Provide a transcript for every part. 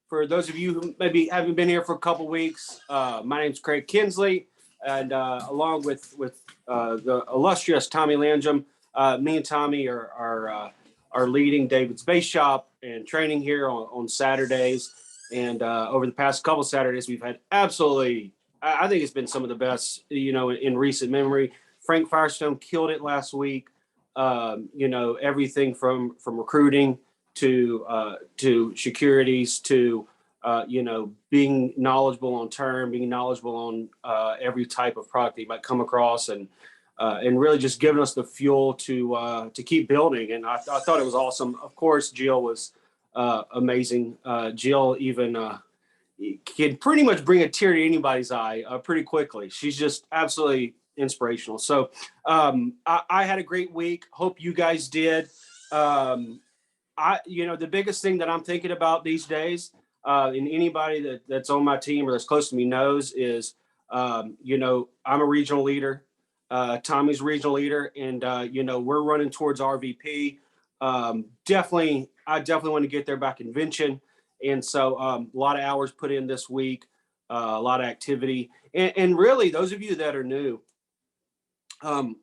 For those of you who maybe haven't been here for a couple weeks, my name's Craig Kinsley, and along with the illustrious Tommy Landrum, me and Tommy are leading David's Base Shop and training here on Saturdays. And over the past couple Saturdays, we've had absolutely, I think it's been some of the best, in recent memory. Frank Firestone killed it last week. Everything from recruiting to securities to being knowledgeable on term, being knowledgeable on every type of product that you might come across, and really just giving us the fuel to keep building. And I thought it was awesome. Of course, Jill was amazing. Jill even can pretty much bring a tear to anybody's eye pretty quickly. She's just absolutely inspirational. So I had a great week. Hope you guys did. The biggest thing that I'm thinking about these days, and anybody that's on my team or that's close to me knows, is, I'm a regional leader. Tommy's a regional leader, and, we're running towards RVP. I definitely want to get there by convention. And so a lot of hours put in this week, a lot of activity. And really, those of you that are new, and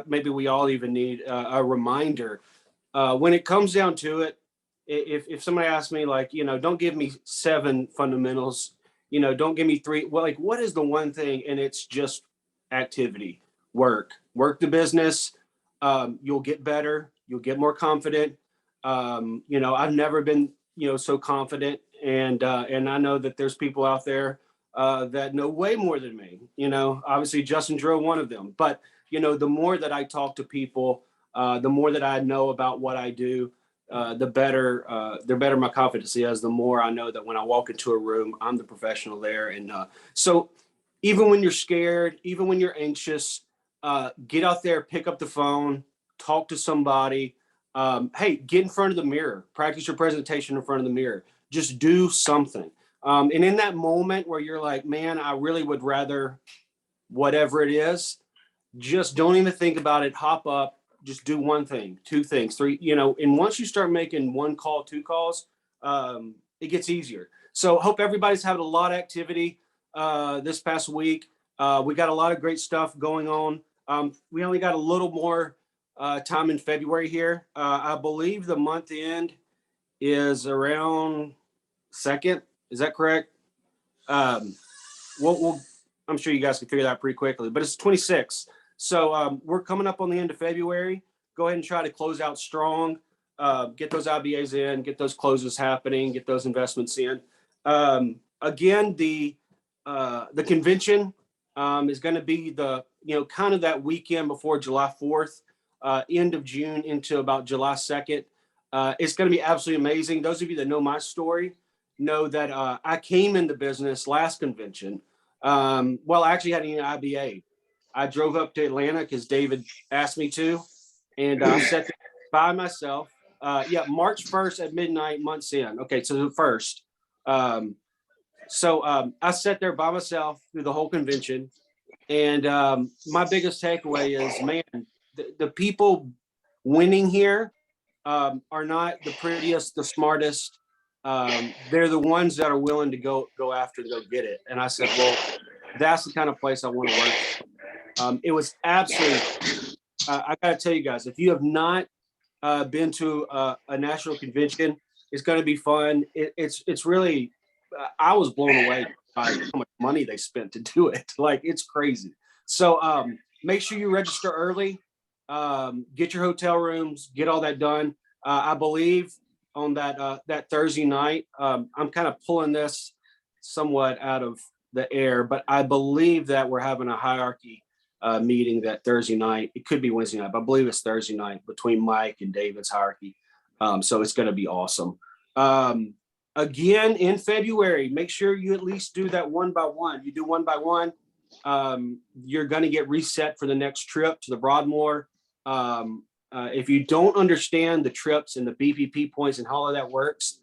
maybe we all even need a reminder. When it comes down to it, if somebody asks me, don't give me 7 fundamentals, don't give me 3. Well, what is the one thing? And it's just activity, work the business. You'll get better. You'll get more confident. I've never been, so confident. And I know that there's people out there that know way more than me. Obviously Justin Gerow, one of them. But, the more that I talk to people, the more that I know about what I do, the better my confidence is. The more I know that when I walk into a room, I'm the professional there. And so even when you're scared, even when you're anxious, get out there, pick up the phone, talk to somebody. Hey, get in front of the mirror, practice your presentation in front of the mirror. Just do something. And in that moment where you're like, man, I really would rather whatever it is, just don't even think about it. Hop up, just do one thing, 2 things, 3, and once you start making 1 call, 2 calls, it gets easier. So hope everybody's having a lot of activity this past week. We got a lot of great stuff going on. We only got a little more time in February here. I believe the month end is around 2nd. Is that correct? I'm sure you guys can figure that out pretty quickly, but it's 26. So we're coming up on the end of February. Go ahead and try to close out strong. Get those IBAs in, get those closes happening, get those investments in. Again, the convention is going to be the, kind of that weekend before July 4th, end of June into about July 2nd. It's going to be absolutely amazing. Those of you that know my story know that I came into business last convention. I actually had an IBA. I drove up to Atlanta because David asked me to, and I sat there by myself. March 1st at midnight, months in. Okay, so the 1st. I sat there by myself through the whole convention, and my biggest takeaway is, man, the people winning here are not the prettiest, the smartest. They're the ones that are willing to go after to go get it. And I said, well, that's the kind of place I want to work. It was absolutely, I got to tell you guys, if you have not been to a national convention, it's going to be fun. It's really, I was blown away by how much money they spent to do it. It's crazy. So make sure you register early, get your hotel rooms, get all that done. I believe on that Thursday night, I'm kind of pulling this somewhat out of the air, but I believe that we're having a hierarchy meeting that Thursday night. It could be Wednesday night, but I believe it's Thursday night between Mike and David's hierarchy. So it's going to be awesome. Again, in February, make sure you at least do that 1 by 1. You do 1 by 1. You're going to get reset for the next trip to the Broadmoor. If you don't understand the trips and the BPP points and how all of that works,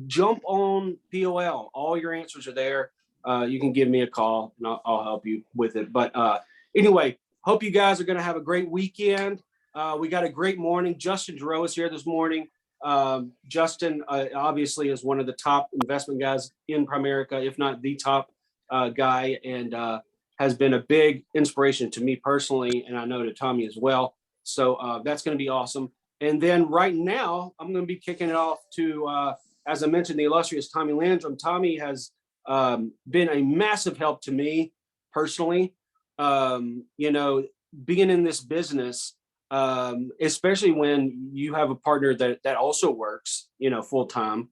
jump on POL. All your answers are there. You can give me a call and I'll help you with it. But anyway, hope you guys are going to have a great weekend. We got a great morning. Justin Gerow is here this morning. Justin obviously is one of the top investment guys in Primerica, if not the top guy, and has been a big inspiration to me personally, and I know to Tommy as well. So that's going to be awesome. And then right now, I'm going to be kicking it off to, as I mentioned, the illustrious Tommy Landrum. Tommy has been a massive help to me personally. You know, being in this business, especially when you have a partner that also works, you know, full time.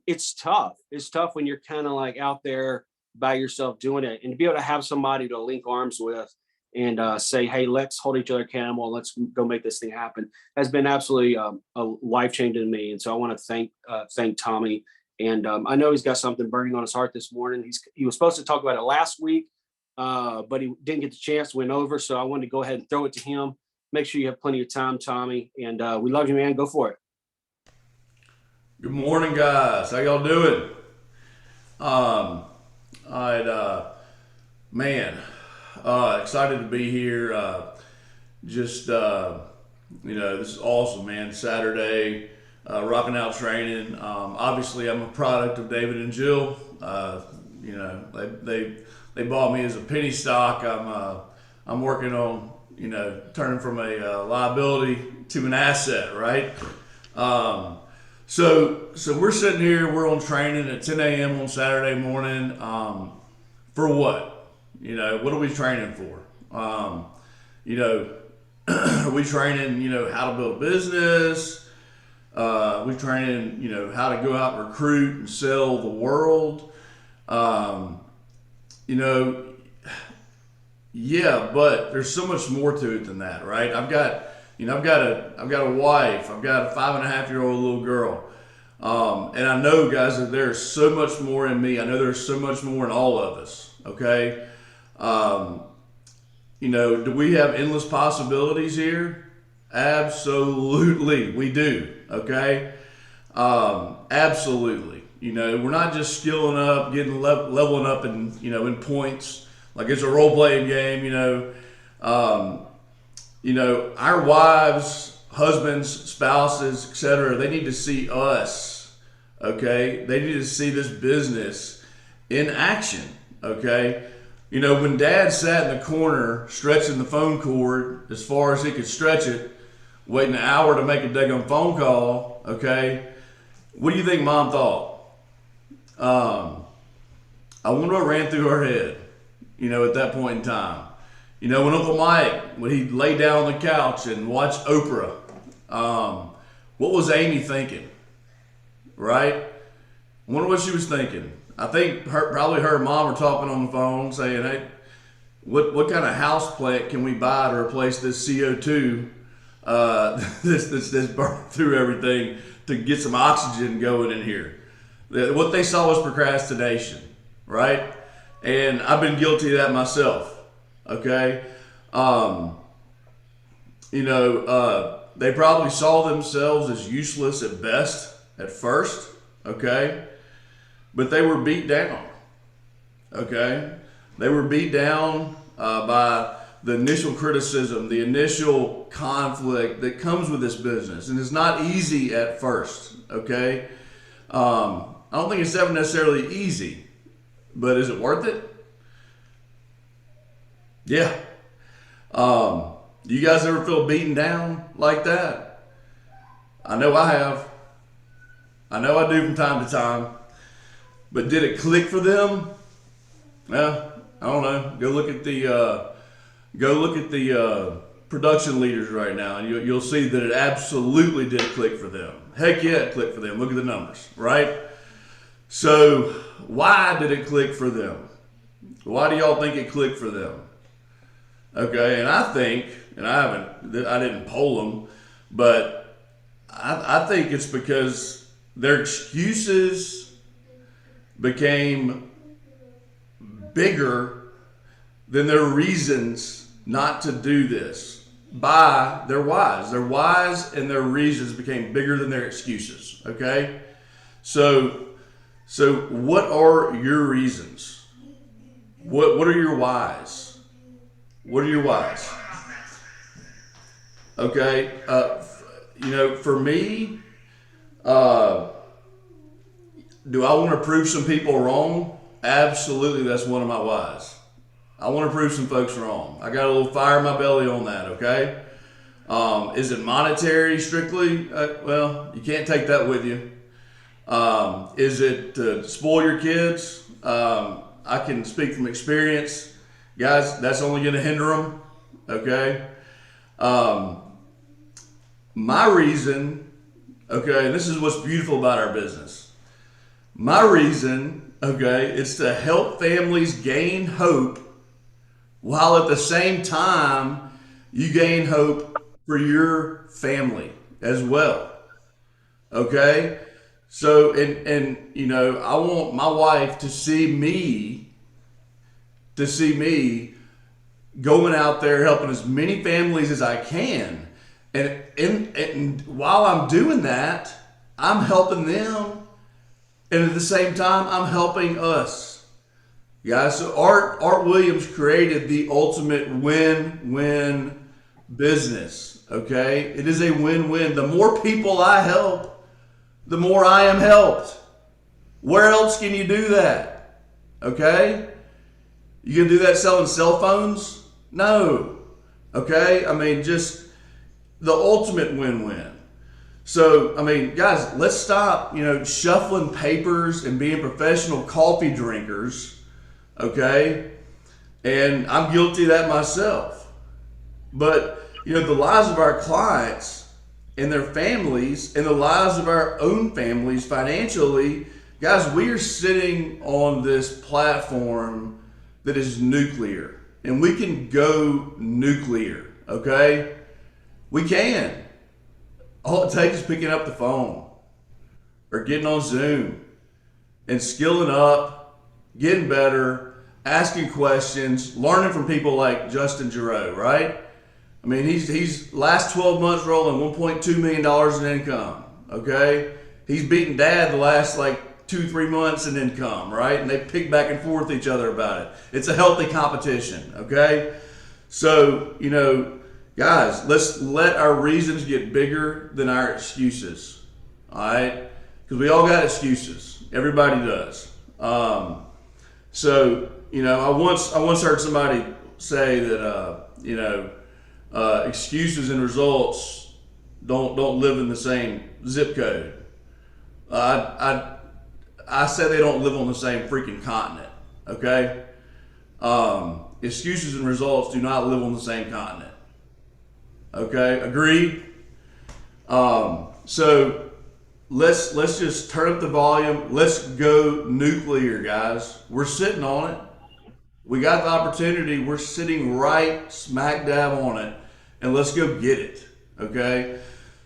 It's tough. It's tough when you're kind of like out there by yourself doing it, and to be able to have somebody to link arms with and say, hey, let's hold each other accountable. Let's go make this thing happen has been absolutely a life changing to me. And so I want to thank Tommy. And I know he's got something burning on his heart this morning. He was supposed to talk about it last week, but he didn't get the chance, went over. So I wanted to go ahead and throw it to him. Make sure you have plenty of time, Tommy. And we love you, man. Go for it. Good morning, guys. How y'all doing? Excited to be here. This is awesome, man. Saturday, rocking out training. Obviously, I'm a product of David and Jill. They bought me as a penny stock. I'm working on, turning from a liability to an asset, right? So we're sitting here, we're on training at 10 a.m. on Saturday morning. For what? What are we training for? Are we training, how to build a business? We training, how to go out and recruit and sell the world. Yeah, but there's so much more to it than that, right? I've got a wife. I've got a 5.5-year-old little girl. And I know, guys, that there's so much more in me. I know there's so much more in all of us. Okay. Do we have endless possibilities here? Absolutely, we do. Okay. Absolutely. We're not just skilling up, getting leveling up in points like it's a role playing game. Our wives, husbands, spouses, etc. They need to see us. Okay, they need to see this business in action. Okay. When Dad sat in the corner stretching the phone cord as far as he could stretch it, waiting an hour to make a daggone phone call, okay, what do you think Mom thought? I wonder what ran through her head, at that point in time. When Uncle Mike, when he'd lay down on the couch and watch Oprah, what was Amy thinking? Right? I wonder what she was thinking. I think probably her and Mom were talking on the phone saying, hey, what kind of house plant can we buy to replace this CO2 this burn through everything to get some oxygen going in here? What they saw was procrastination, right? And I've been guilty of that myself, okay? They probably saw themselves as useless at best at first, okay? But they were beat down, okay? They were beat down by the initial criticism, the initial conflict that comes with this business. And it's not easy at first, okay? I don't think it's ever necessarily easy, but is it worth it? Yeah. Do you guys ever feel beaten down like that? I know I have. I know I do from time to time. But did it click for them? Well, I don't know. Go look at the production leaders right now, and you'll see that it absolutely did click for them. Heck yeah, it clicked for them. Look at the numbers, right? So why did it click for them? Why do y'all think it clicked for them? Okay, and I think, and I didn't poll them, but I think it's because their excuses became bigger than their reasons not to do this by their whys. Their whys and their reasons became bigger than their excuses. Okay? So what are your reasons? What are your whys? What are your whys? Okay? For me, Uh, do I want to prove some people wrong? Absolutely, that's one of my whys. I want to prove some folks wrong. I got a little fire in my belly on that, okay? Is it monetary strictly? Well, you can't take that with you. Is it to spoil your kids? I can speak from experience. Guys, that's only going to hinder them, okay? My reason, okay, and this is what's beautiful about our business. My reason, okay, is to help families gain hope while at the same time you gain hope for your family as well. Okay? So, and you know, I want my wife to see me going out there helping as many families as I can. And while I'm doing that, I'm helping them. And at the same time, I'm helping us. Guys, so Art Williams created the ultimate win-win business. Okay? It is a win-win. The more people I help, the more I am helped. Where else can you do that? Okay? You can do that selling cell phones? No. Okay? I mean, just the ultimate win-win. So, I mean, guys, let's stop, shuffling papers and being professional coffee drinkers. Okay? And I'm guilty of that myself. But, the lives of our clients and their families and the lives of our own families financially, guys, we are sitting on this platform that is nuclear. And we can go nuclear, okay? We can. All it takes is picking up the phone or getting on Zoom and skilling up, getting better, asking questions, learning from people like Justin Gerow, right? I mean, he's last 12 months rolling $1.2 million in income, okay? He's beaten Dad the last 2-3 months in income, right? And they pick back and forth each other about it. It's a healthy competition, okay? So, guys, let's let our reasons get bigger than our excuses, all right? Because we all got excuses. Everybody does. So, I once heard somebody say that, excuses and results don't live in the same zip code. I say they don't live on the same freaking continent, okay? Excuses and results do not live on the same continent. Okay, agreed? So let's just turn up the volume. Let's go nuclear, guys. We're sitting on it. We got the opportunity. We're sitting right smack dab on it. And let's go get it, okay?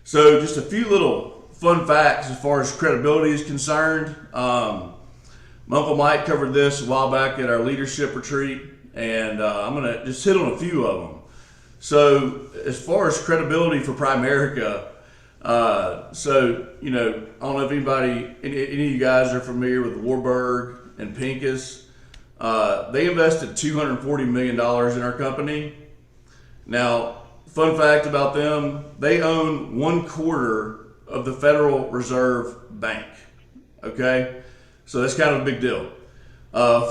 So just a few little fun facts as far as credibility is concerned. My Uncle Mike covered this a while back at our leadership retreat, and I'm going to just hit on a few of them. So as far as credibility for Primerica, I don't know if any of you guys are familiar with Warburg and Pincus. They invested $240 million in our company. Now, fun fact about them, they own 1/4 of the Federal Reserve Bank. Okay? So that's kind of a big deal.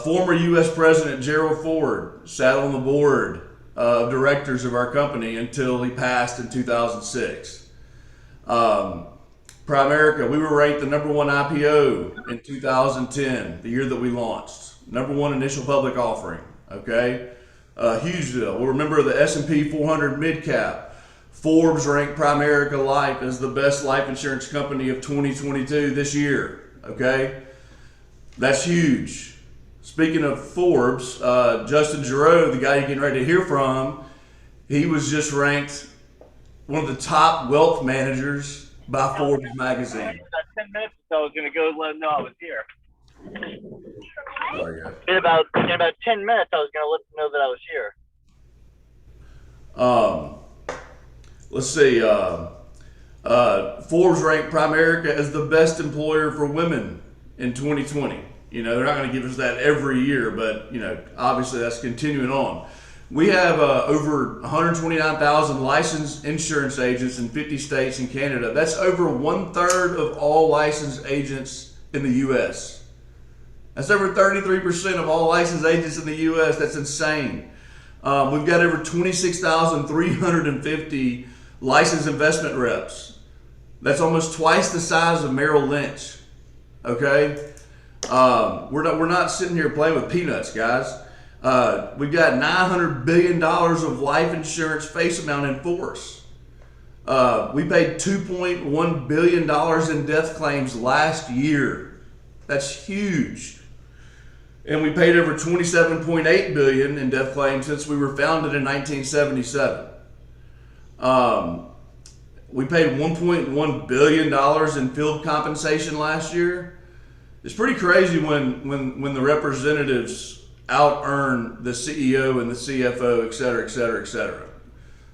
Former U.S. President Gerald Ford sat on the board of directors of our company until he passed in 2006. Primerica, we were ranked the #1 IPO in 2010, the year that we launched. #1 initial public offering, okay? Huge deal. We're a member of the S&P 400 mid-cap. Forbes ranked Primerica Life as the best life insurance company of 2022 this year, okay? That's huge. Speaking of Forbes, Justin Gerow, the guy you're getting ready to hear from, he was just ranked one of the top wealth managers by Forbes magazine. About 10 minutes or so, I was going to go let him know I was here. There you go. In about 10 minutes, I was going to let him know that I was here. Let's see. Forbes ranked Primerica as the best employer for women in 2020. They're not going to give us that every year, but, obviously that's continuing on. We have over 129,000 licensed insurance agents in 50 states and Canada. That's over 1/3 of all licensed agents in the U.S. That's over 33% of all licensed agents in the U.S. That's insane. We've got over 26,350 licensed investment reps. That's almost twice the size of Merrill Lynch. Okay, we're not sitting here playing with peanuts, guys. We've got $900 billion of life insurance face amount in force. We paid $2.1 billion in death claims last year. That's huge. And we paid over $27.8 billion in death claims since we were founded in 1977. We paid $1.1 billion in field compensation last year. It's pretty crazy when the representatives out earn the CEO and the CFO, et cetera, et cetera, et cetera.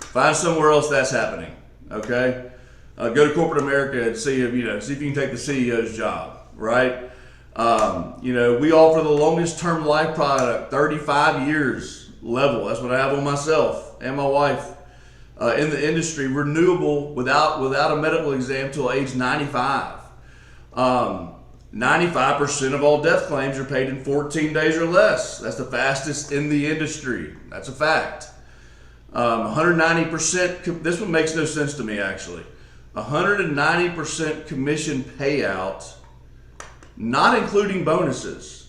Find somewhere else that's happening. Okay, go to corporate America and see if you can take the CEO's job, right? We offer the longest term life product, 35 years level. That's what I have on myself and my wife in the industry. Renewable without a medical exam till age 95. 95% of all death claims are paid in 14 days or less. That's the fastest in the industry. That's a fact. 190%, this one makes no sense to me actually. 190% commission payout, not including bonuses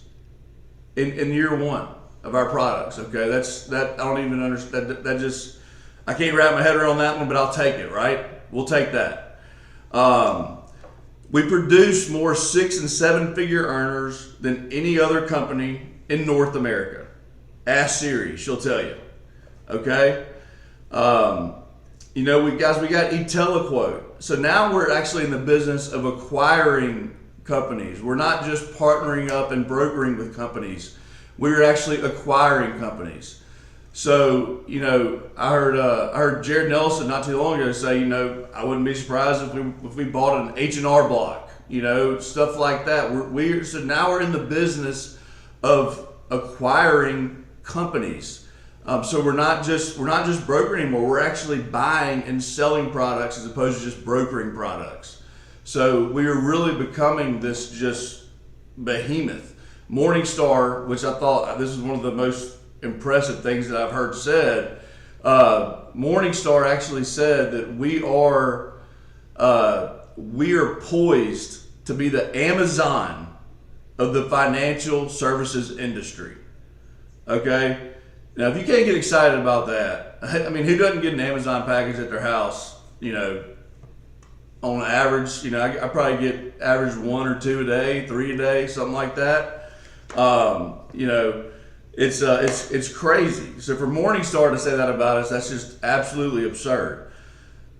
in year one of our products. Okay, I don't even understand. That just, I can't wrap my head around that one, but I'll take it, right? We'll take that. We produce more 6- and 7-figure earners than any other company in North America. Ask Siri, she'll tell you. Okay? We got eTeleQuote. So now we're actually in the business of acquiring companies. We're not just partnering up and brokering with companies. We're actually acquiring companies. So, I heard Jared Nelson not too long ago say, I wouldn't be surprised if we bought an H&R Block, stuff like that. So now we're in the business of acquiring companies. So we're not just brokering anymore. We're actually buying and selling products as opposed to just brokering products. So we are really becoming this just behemoth. Morningstar, which I thought this is one of the most impressive things that I've heard said. Morningstar actually said that we are poised to be the Amazon of the financial services industry. Okay, now if you can't get excited about that, I mean, who doesn't get an Amazon package at their house? On average, I probably get average 1 or 2 a day, 3 a day, something like that. It's crazy. So for Morningstar to say that about us, that's just absolutely absurd.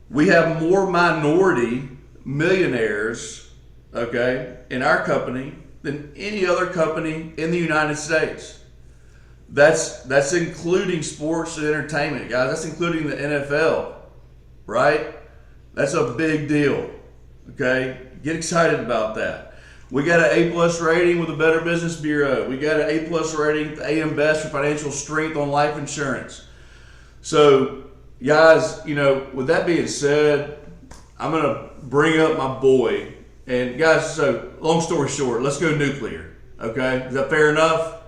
We have more minority millionaires, okay, in our company than any other company in the United States. That's including sports and entertainment, guys. That's including the NFL, right? That's a big deal, okay? Get excited about that. We got an A+ rating with the Better Business Bureau. We got an A+ rating with AM Best for financial strength on life insurance. So, guys, with that being said, I'm going to bring up my boy. And guys, so long story short, let's go nuclear, okay? Is that fair enough?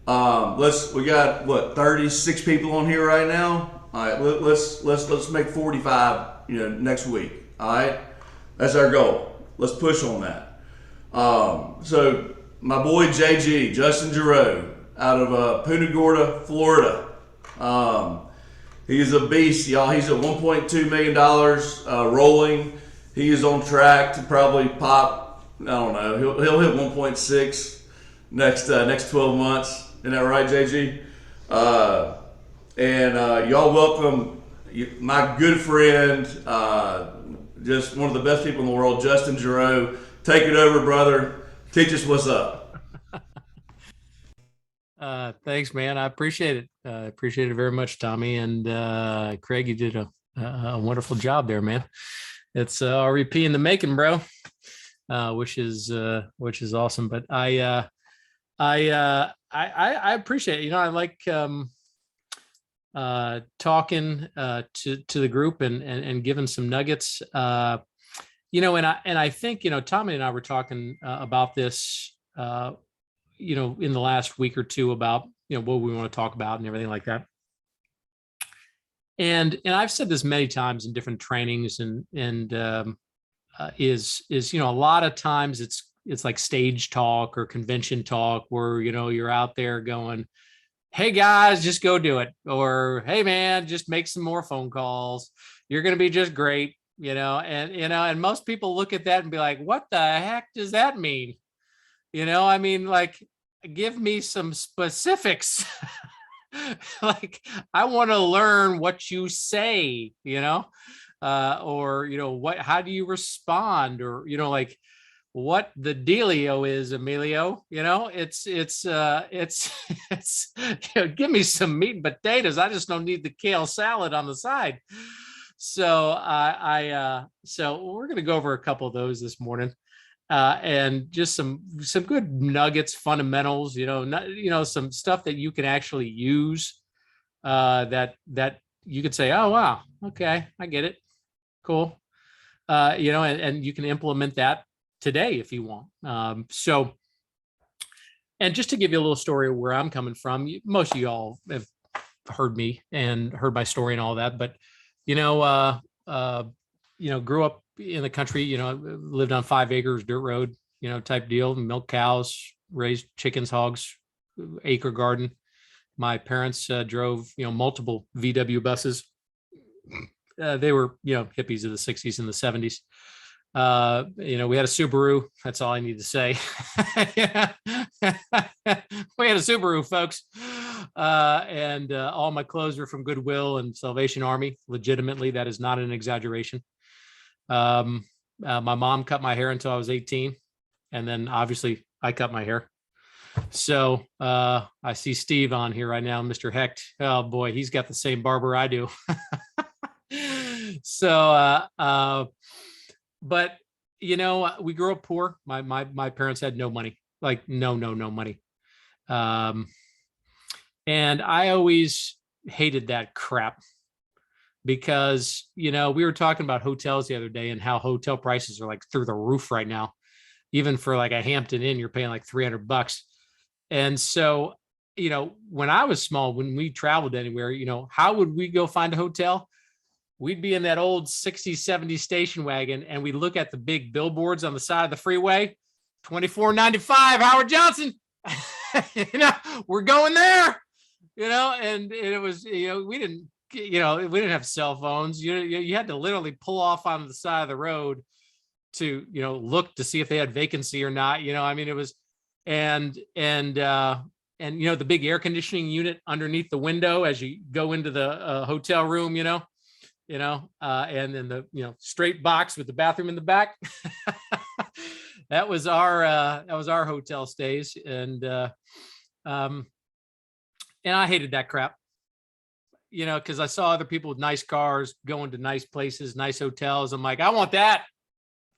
We got 36 people on here right now. All right, let's make 45, next week. All right, that's our goal. Let's push on that. So my boy JG, Justin Gerow, out of Punta Gorda, Florida. He's a beast, y'all. He's at $1.2 million rolling. He is on track to probably pop. I don't know. He'll hit 1.6 next 12 months. Isn't that right, JG? Y'all welcome my good friend, just one of the best people in the world, Justin Gerow. Take it over, brother. Teach us what's up. Thanks, man. I appreciate it. I appreciate it very much, Tommy. And Craig, you did a wonderful job there, man. It's REP in the making, bro, which is awesome. But I appreciate it. I like talking to the group and giving some nuggets. And I think, Tommy and I were talking about this, in the last week or two about, what we want to talk about and everything like that. And I've said this many times in different trainings is a lot of times it's like stage talk or convention talk where, you're out there going, hey guys, just go do it. Or, hey man, just make some more phone calls. You're going to be just great. And most people look at that and be like, what the heck does that mean? Like, give me some specifics. Like, I want to learn what you say, or, how do you respond? Or, like what the dealio is, Emilio, it's give me some meat and potatoes. I just don't need the kale salad on the side. So so we're going to go over a couple of those this morning, and just some good nuggets, fundamentals, some stuff that you can actually use, that you could say, oh, wow, okay, I get it. Cool. And you can implement that today if you want. And just to give you a little story of where I'm coming from, most of y'all have heard me and heard my story and all that, but grew up in the country, lived on 5 acres, dirt road, type deal, milk cows, raised chickens, hogs, acre garden. My parents drove, multiple VW buses. They were, hippies of the 60s and the 70s. We had a Subaru. That's all I need to say. We had a Subaru, folks. And all my clothes were from Goodwill and Salvation Army. Legitimately, that is not an exaggeration. My mom cut my hair until I was 18. And then obviously I cut my hair. So I see Steve on here right now, Mr. Hecht. Oh boy, he's got the same barber I do. So, but we grew up poor. My parents had no money, like no money. And I always hated that crap because, we were talking about hotels the other day and how hotel prices are like through the roof right now. Even for like a Hampton Inn, you're paying like $300. And so, when I was small, when we traveled anywhere, how would we go find a hotel? We'd be in that old 60s, 70s station wagon, and we look at the big billboards on the side of the freeway, $24.95, Howard Johnson. We're going there, and it was, we didn't have cell phones. You had to literally pull off on the side of the road to, look to see if they had vacancy or not. It was, and the big air conditioning unit underneath the window as you go into the hotel room, and then the, straight box with the bathroom in the back. That was our hotel stays. And I hated that crap, cause I saw other people with nice cars going to nice places, nice hotels. I'm like, I want that.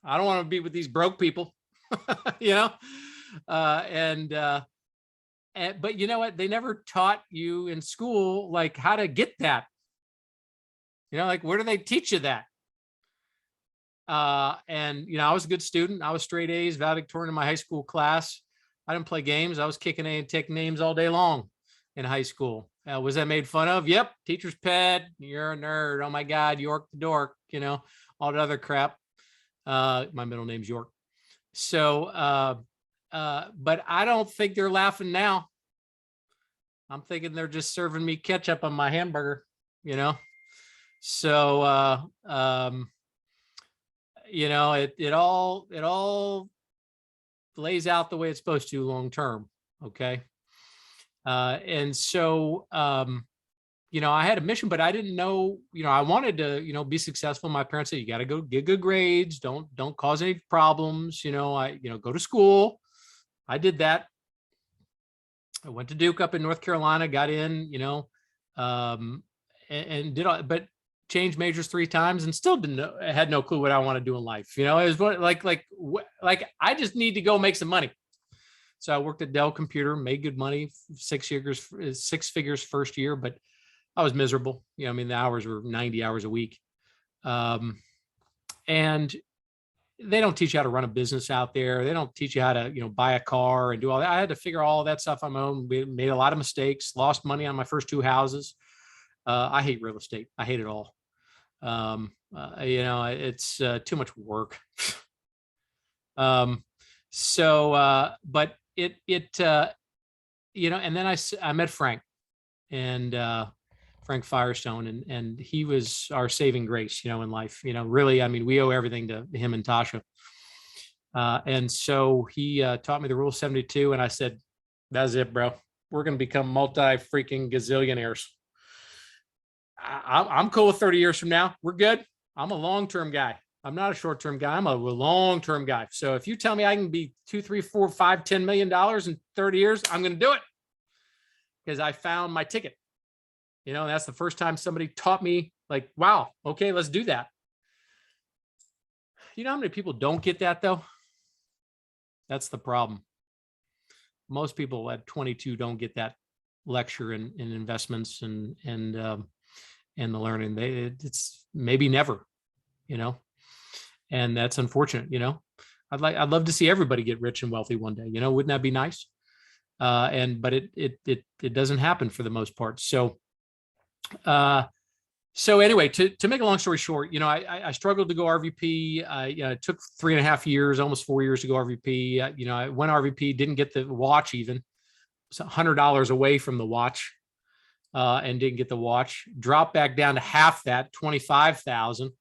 I don't want to be with these broke people, but you know what? They never taught you in school, like how to get that, like, where do they teach you that? And I was a good student. I was straight A's, valedictorian in my high school class. I didn't play games. I was kicking A and taking names all day long in high school. Was I made fun of? Yep. Teacher's pet. You're a nerd. Oh my God. York the dork, all that other crap. My middle name's York. So, but I don't think they're laughing now. I'm thinking they're just serving me ketchup on my hamburger, So, it all lays out the way it's supposed to long term. Okay. And so, I had a mission, but I didn't know, I wanted to, be successful. My parents said, you got to go get good grades. Don't cause any problems. Go to school. I did that. I went to Duke up in North Carolina, got in, and did all, but changed majors 3 times and still had no clue what I want to do in life. It was like I just need to go make some money. So I worked at Dell Computer, made good money, 6 figures first year, but I was miserable. You know, I mean, the hours were 90 hours a week. And they don't teach you how to run a business out there. They don't teach you how to, buy a car and do all that. I had to figure all that stuff on my own. We made a lot of mistakes, lost money on my first 2 houses. I hate real estate. I hate it all. It's too much work. But and then I met Frank and Frank Firestone, and he was our saving grace, in life. Really, I mean, we owe everything to him and Tasha. And so he taught me the rule 72, and I said, "That's it, bro. We're going to become multi-freaking gazillionaires. I'm cool with 30 years from now. We're good. I'm a long-term guy. I'm not a short-term guy. I'm a long-term guy. So if you tell me I can be 2, 3, 4, 5, $10 million in 30 years, I'm going to do it, because I found my ticket. That's the first time somebody taught me, like, wow, okay, let's do that. You know how many people don't get that, though? That's the problem. Most people at 22 don't get that lecture in investments and the learning. It's maybe never, and that's unfortunate. I'd love to see everybody get rich and wealthy one day. Wouldn't that be nice? But it doesn't happen for the most part. So anyway, to make a long story short, I struggled to go RVP. It took 3.5 years, almost 4 years to go RVP. I went RVP, didn't get the watch even. It was $100 away from the watch, and didn't get the watch. Dropped back down to half that, 25,000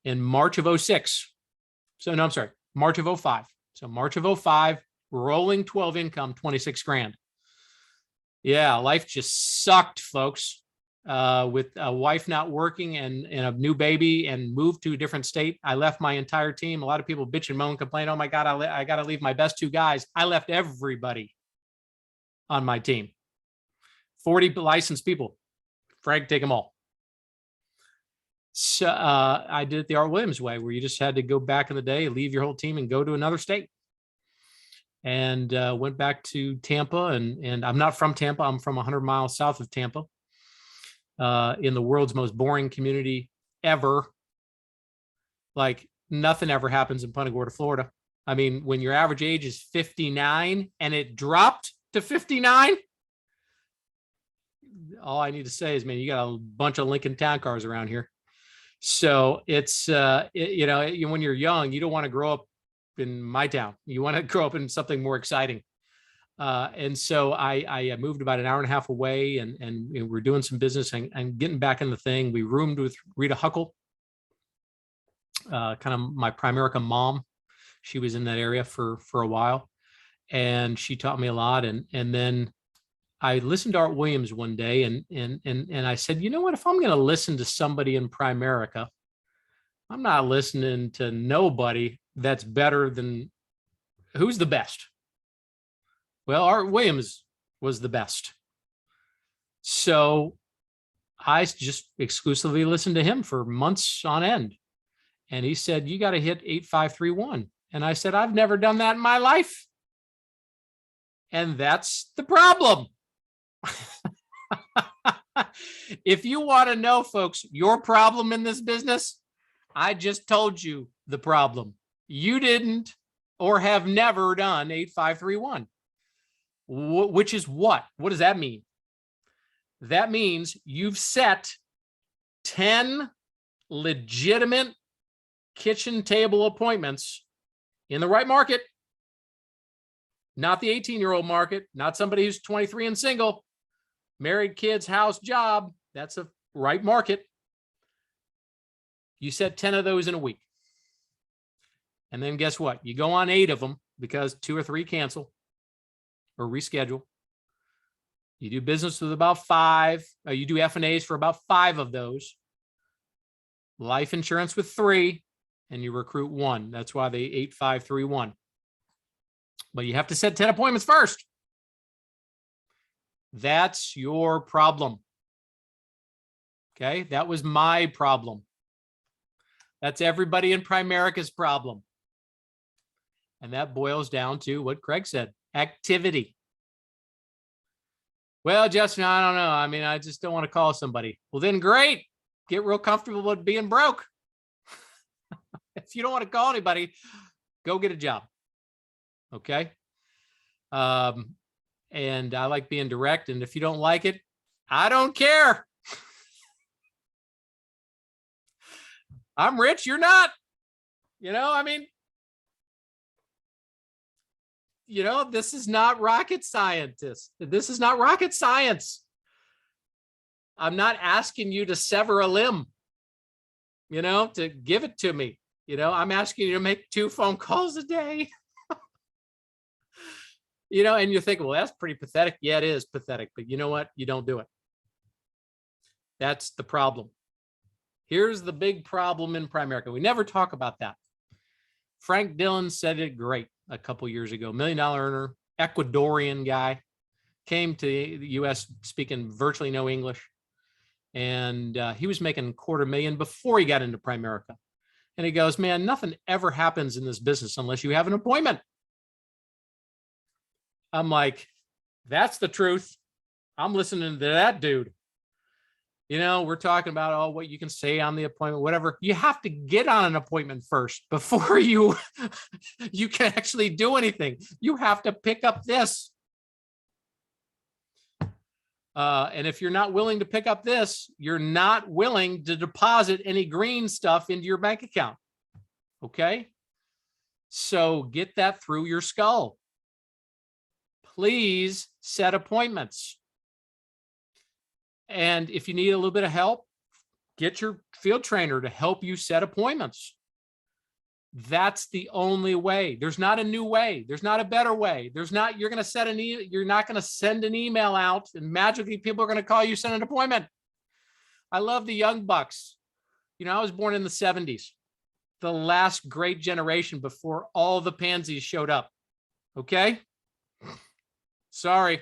in March of 06. So no, I'm sorry, March of 05. So March of 05, rolling 12 income, 26 grand. Yeah, life just sucked, folks. With a wife not working and a new baby, and moved to a different state. I left my entire team. A lot of people bitch and moan, complain, oh my God, I got to leave my best 2 guys. I left everybody on my team. 40 licensed people. Frank, take them all. So I did it the Art Williams way, where you just had to go back in the day, leave your whole team and go to another state. And went back to Tampa, and I'm not from Tampa. I'm from 100 miles south of Tampa. In the world's most boring community ever. Like, nothing ever happens in Punta Gorda, Florida. I mean, when your average age is 59 and it dropped to 59, all I need to say is, man, you got a bunch of Lincoln Town Cars around here. So it's, when you're young, you don't want to grow up in my town. You want to grow up in something more exciting. And so I moved about an hour and a half away, and we're doing some business and getting back in the thing. We roomed with Rita Huckle, kind of my Primerica mom. She was in that area for a while, and she taught me a lot. And then I listened to Art Williams one day, and I said, you know what, if I'm going to listen to somebody in Primerica, I'm not listening to nobody that's better than, who's the best? Well, Art Williams was the best. So I just exclusively listened to him for months on end. And he said, you got to hit 8531. And I said, I've never done that in my life. And that's the problem. If you want to know, folks, your problem in this business, I just told you the problem. You didn't or have never done 8531. Which is what? What does that mean? That means you've set 10 legitimate kitchen table appointments in the right market, not the 18-year-old market, not somebody who's 23 and single, married, kids, house, job. That's a right market. You set 10 of those in a week. And then guess what? You go on 8 of them because 2 or 3 cancel or reschedule. You do business with about 5. You do F&As for about 5 of those. Life insurance with 3, and you recruit 1. That's why they 8531. But you have to set 10 appointments first. That's your problem. Okay, that was my problem. That's everybody in Primerica's problem. And that boils down to what Craig said, activity. Well, Justin, I don't know. I mean, I just don't want to call somebody. Well, then great. Get real comfortable with being broke. If you don't want to call anybody, go get a job. Okay. And I like being direct. And if you don't like it, I don't care. I'm rich. You're not. I mean, this is not rocket scientist. This is not rocket science. I'm not asking you to sever a limb, to give it to me. I'm asking you to make 2 phone calls a day. And you're thinking, well, that's pretty pathetic. Yeah, it is pathetic. But you know what? You don't do it. That's the problem. Here's the big problem in Primerica. We never talk about that. Frank Dillon said it great a couple years ago. $1 million earner, Ecuadorian guy, came to the U.S. speaking virtually no English. And he was making $250,000 before he got into Primerica. And he goes, man, nothing ever happens in this business unless you have an appointment. I'm like, that's the truth. I'm listening to that dude. We're talking about what you can say on the appointment, whatever. You have to get on an appointment first before you can actually do anything. You have to pick up this. And if you're not willing to pick up this, you're not willing to deposit any green stuff into your bank account. Okay? So get that through your skull. Please set appointments. And if you need a little bit of help, get your field trainer to help you set appointments. That's the only way. There's not a new way. There's not a better way. You're going to you're not going to send an email out and magically people are going to call you, send an appointment. I love the young bucks. I was born in the 70s, the last great generation before all the pansies showed up. Okay. Sorry.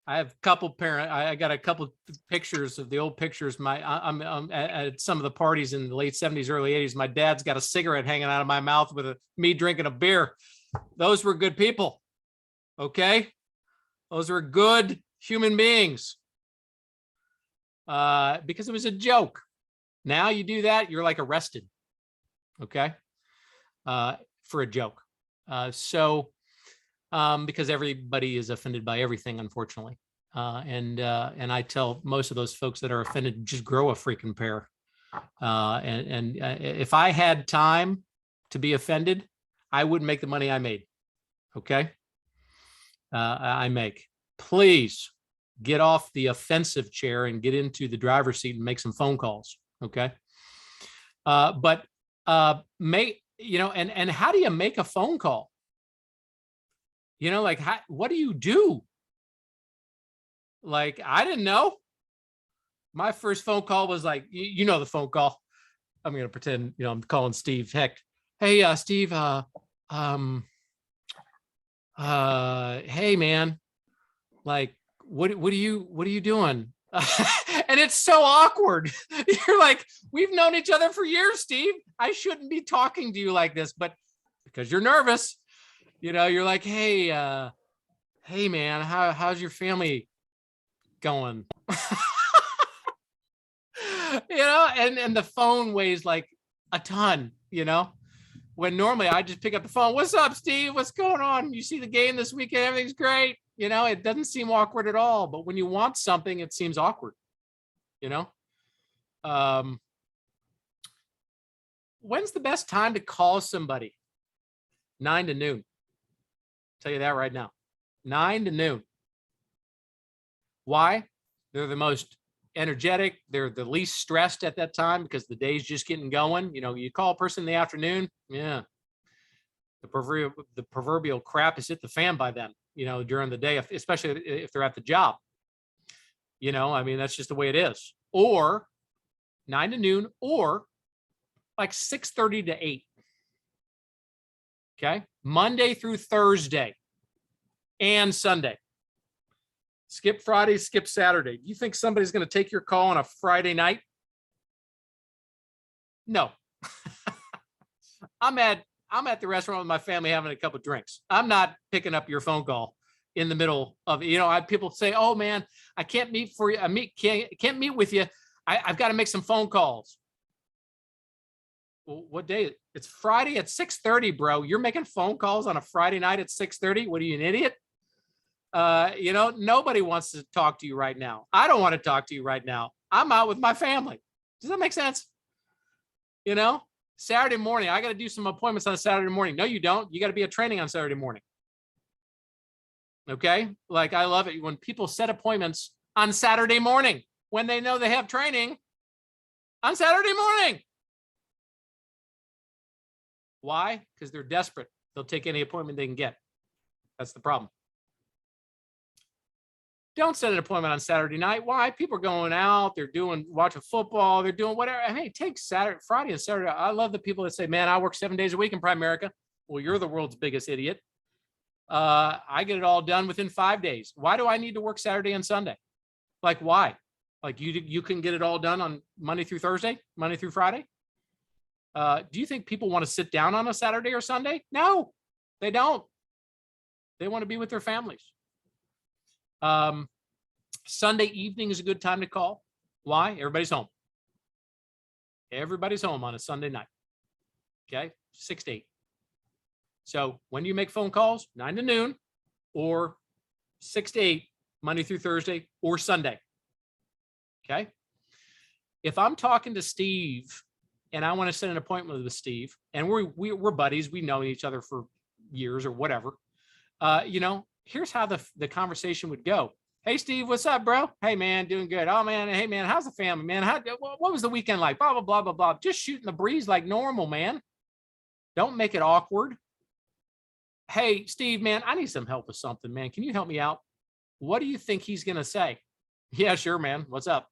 I have a couple I got a couple pictures of the old pictures. I'm at some of the parties in the late 70s, early 80s. My dad's got a cigarette hanging out of my mouth with me drinking a beer. Those were good people. Okay. Those were good human beings. Because it was a joke. Now you do that, you're like arrested. Okay. For a joke. Because everybody is offended by everything, unfortunately. And I tell most of those folks that are offended, just grow a freaking pair. And if I had time to be offended, I wouldn't make the money I made. Okay. I make. Please get off the offensive chair and get into the driver's seat and make some phone calls. Okay. And how do you make a phone call? What do you do? I didn't know. My first phone call was the phone call. I'm going to pretend, I'm calling Steve Hecht. Hey, Steve, hey man, what are you doing? And it's so awkward. You're like, we've known each other for years, Steve. I shouldn't be talking to you like this, but because you're nervous, you're like, hey man, how's your family going? And the phone weighs like a ton, when normally I just pick up the phone. What's up, Steve? What's going on? You see the game this weekend? Everything's great. It doesn't seem awkward at all, but when you want something, it seems awkward, when's the best time to call somebody? 9 to noon. Tell you that right now. 9 to noon. Why? They're the most energetic. They're the least stressed at that time because the day's just getting going. You call a person in the afternoon. Yeah. The proverbial crap has hit the fan by then, during the day, especially if they're at the job. That's just the way it is. Or 9 to noon or like 6:30 to 8. Okay. Monday through Thursday and Sunday. Skip Friday, skip Saturday. You think somebody's going to take your call on a Friday night? No. I'm at the restaurant with my family having a couple of drinks. I'm not picking up your phone call in the middle of, people say, oh man, I can't meet for you. Can't meet with you. I've got to make some phone calls. Well, what day? It's Friday at 6:30, bro. You're making phone calls on a Friday night at 6:30. What are you, an idiot? Nobody wants to talk to you right now. I don't want to talk to you right now. I'm out with my family. Does that make sense? Saturday morning, I got to do some appointments on a Saturday morning. No, you don't. You got to be at training on Saturday morning. Okay. Like, I love it when people set appointments on Saturday morning when they know they have training on Saturday morning. Why? Because they're desperate. They'll take any appointment they can get. That's the problem. Don't set an appointment on Saturday night. Why? People are going out. They're watching football. They're doing whatever. I mean, take Friday and Saturday. I love the people that say, man, I work 7 days a week in Primerica. Well, you're the world's biggest idiot. I get it all done within 5 days. Why do I need to work Saturday and Sunday? Like, why? Like, you can get it all done on Monday through Thursday, Monday through Friday? Do you think people want to sit down on a Saturday or Sunday? No, they don't. They want to be with their families. Sunday evening is a good time to call. Why? Everybody's home. Everybody's home on a Sunday night. Okay, 6 to 8. So when do you make phone calls? 9 to noon or 6 to 8, Monday through Thursday or Sunday. Okay. If I'm talking to Steve and I want to set an appointment with Steve, and we're buddies, we know each other for years or whatever, here's how the conversation would go. Hey, Steve, what's up, bro? Hey, man, doing good. Oh, man. Hey, man, how's the family, man? What was the weekend like? Blah, blah, blah, blah, blah. Just shooting the breeze like normal, man. Don't make it awkward. Hey, Steve, man, I need some help with something, man. Can you help me out? What do you think he's going to say? Yeah, sure, man. What's up?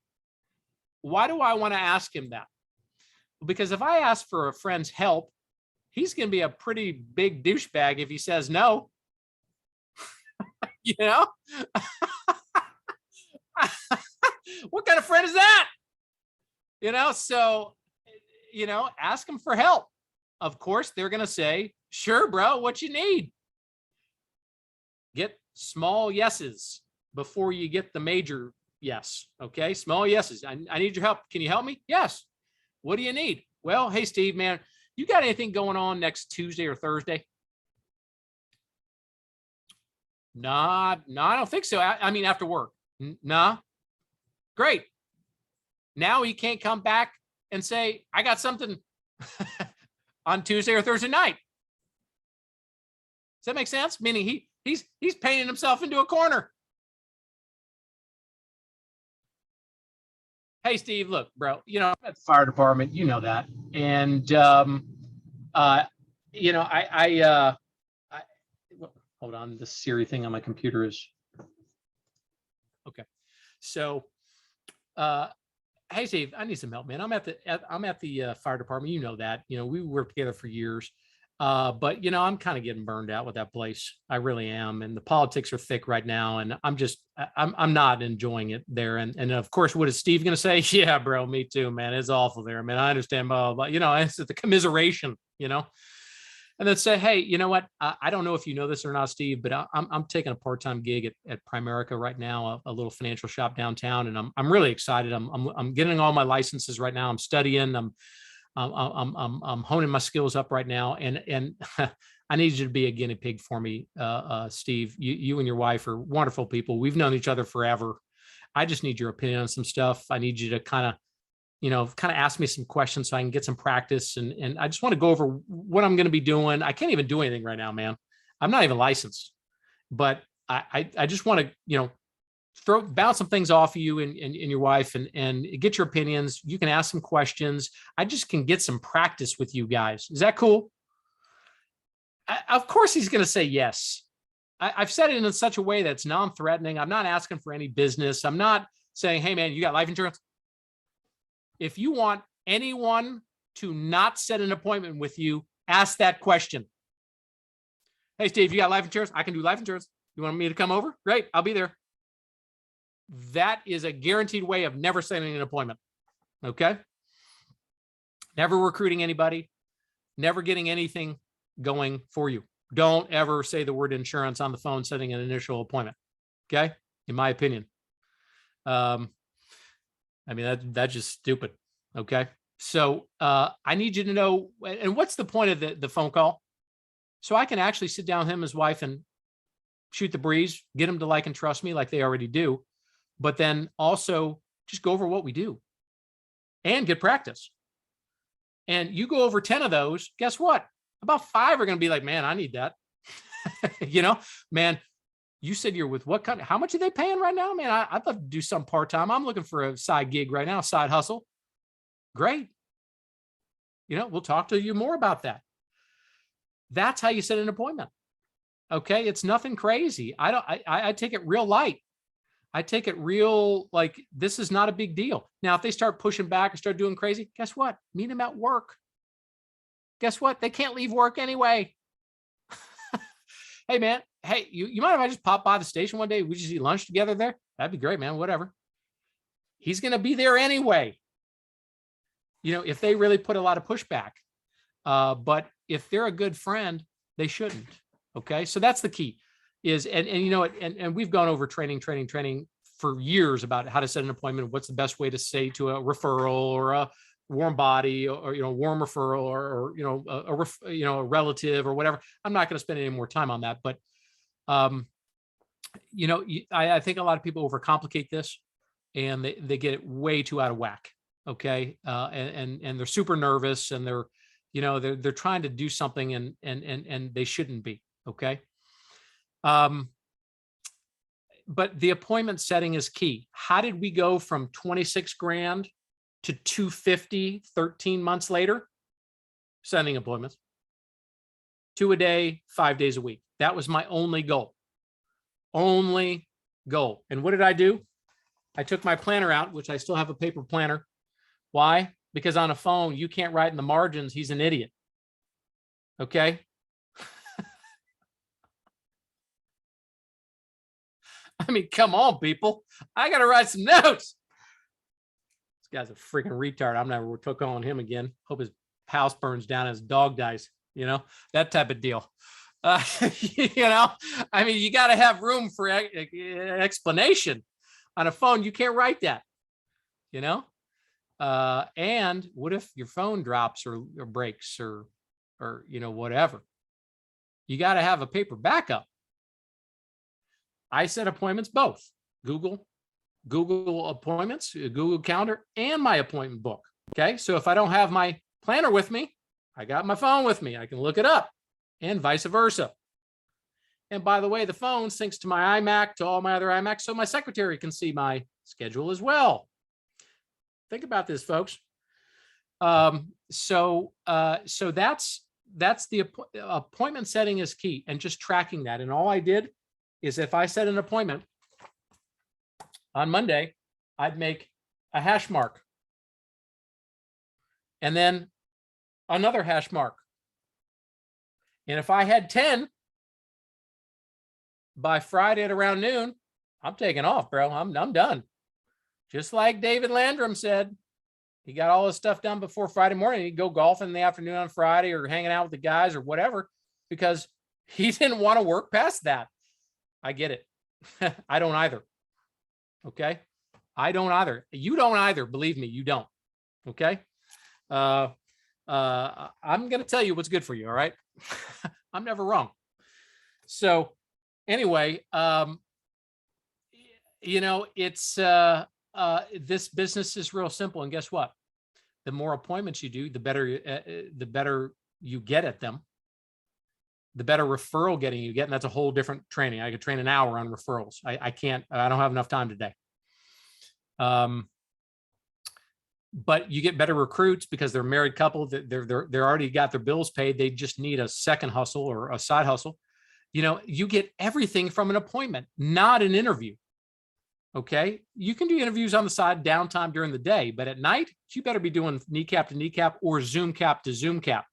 Why do I want to ask him that? Because if I ask for a friend's help, he's going to be a pretty big douchebag if he says no. What kind of friend is that? So, ask them for help. Of course, they're going to say, sure, bro, what you need? Get small yeses before you get the major yes. Okay. Small yeses. I need your help. Can you help me? Yes. What do you need? Well, hey, Steve, man, you got anything going on next Tuesday or Thursday? Nah, I don't think so. I mean, after work. Nah. Great. Now he can't come back and say, I got something on Tuesday or Thursday night. Does that make sense? Meaning he's painting himself into a corner. Hey, Steve, look, bro, at the fire department, you know that. And, hold on, the Siri thing on my computer is okay. So, hey, Steve, I need some help, man. I'm at the fire department. You know that. We worked together for years, but I'm kind of getting burned out with that place. I really am, and the politics are thick right now, and I'm not enjoying it there. And of course, what is Steve going to say? Yeah, bro, me too, man. It's awful there, man. I understand, blah, blah, blah. It's the commiseration, And then say, hey, you know what? I don't know if you know this or not, Steve, but I'm taking a part-time gig at Primerica right now, a little financial shop downtown, and I'm really excited. I'm getting all my licenses right now. I'm studying. I'm honing my skills up right now, and I need you to be a guinea pig for me, Steve. You and your wife are wonderful people. We've known each other forever. I just need your opinion on some stuff. I need you to kind of ask me some questions so I can get some practice. And I just want to go over what I'm going to be doing. I can't even do anything right now, man. I'm not even licensed, but I just want to, bounce some things off of you and your wife and get your opinions. You can ask some questions. I just can get some practice with you guys. Is that cool? Of course he's going to say yes. I've said it in such a way that's non-threatening. I'm not asking for any business. I'm not saying, hey man, you got life insurance? If you want anyone to not set an appointment with you, ask that question. Hey, Steve, you got life insurance? I can do life insurance. You want me to come over? Great, I'll be there. That is a guaranteed way of never setting an appointment. Okay? Never recruiting anybody, never getting anything going for you. Don't ever say the word insurance on the phone setting an initial appointment. Okay. In my opinion. I mean, that's just stupid. Okay. So I need you to know, and what's the point of the phone call? So I can actually sit down with him and his wife and shoot the breeze, get them to like and trust me like they already do, but then also just go over what we do and get practice. And you go over 10 of those, guess what? About 5 are going to be like, man, I need that. You know, man, you said you're with what kind? How much are they paying right now? Man, I'd love to do some part-time. I'm looking for a side gig right now, side hustle. Great. You know, we'll talk to you more about that. That's how you set an appointment. Okay. It's nothing crazy. I take it real light. I take it real, like, this is not a big deal. Now, if they start pushing back and start doing crazy, guess what? Meet them at work. Guess what? They can't leave work anyway. Hey, man. Hey, you mind if I just pop by the station one day? We just eat lunch together there? That'd be great, man. Whatever. He's going to be there anyway. You know, if they really put a lot of pushback. But if they're a good friend, they shouldn't. Okay. So that's the key is, and you know, and we've gone over training for years about how to set an appointment. What's the best way to say to a referral or a warm body or you know, warm referral or you know, a relative or whatever. I'm not going to spend any more time on that, but you know, I think a lot of people overcomplicate this and they get it way too out of whack. Okay. And they're super nervous and they're, you know, they're trying to do something and they shouldn't be. Okay. But the appointment setting is key. How did we go from 26 grand to 250, 13 months later? Setting appointments. 2 a day, 5 days a week. That was my only goal. Only goal. And what did I do? I took my planner out, which I still have a paper planner. Why? Because on a phone, you can't write in the margins. He's an idiot. Okay. I mean, come on, people. I got to write some notes. This guy's a freaking retard. I'm never calling him again. Hope his house burns down and his dog dies. You know, that type of deal. You know, I mean, you got to have room for explanation. On a phone, you can't write that, you know? And what if your phone drops or breaks or, you know, whatever? You got to have a paper backup. I set appointments both Google appointments, Google Calendar, and my appointment book. Okay. So if I don't have my planner with me, I got my phone with me. I can look it up and vice versa. And by the way, the phone syncs to my iMac, to all my other iMacs, so my secretary can see my schedule as well. Think about this, folks. So that's the appointment setting is key, and just tracking that. And all I did is if I set an appointment on Monday, I'd make a hash mark and then another hash mark. And if I had 10 by Friday at around noon, I'm taking off, bro. I'm done. Just like David Landrum said, he got all his stuff done before Friday morning. He'd go golfing in the afternoon on Friday or hanging out with the guys or whatever, because he didn't want to work past that. I get it. I don't either. Okay. I don't either. You don't either. Believe me, you don't. Okay. I'm going to tell you what's good for you. All right. I'm never wrong. So anyway, you know, it's, this business is real simple. And guess what? The more appointments you do, the better you get at them, the better referral getting you get. And that's a whole different training. I could train an hour on referrals. I don't have enough time today. But you get better recruits because they're a married couple. They're already got their bills paid. They just need a second hustle or a side hustle. You know, you get everything from an appointment, not an interview. Okay. You can do interviews on the side, downtime during the day, but at night, you better be doing kneecap to kneecap or Zoom cap to Zoom cap.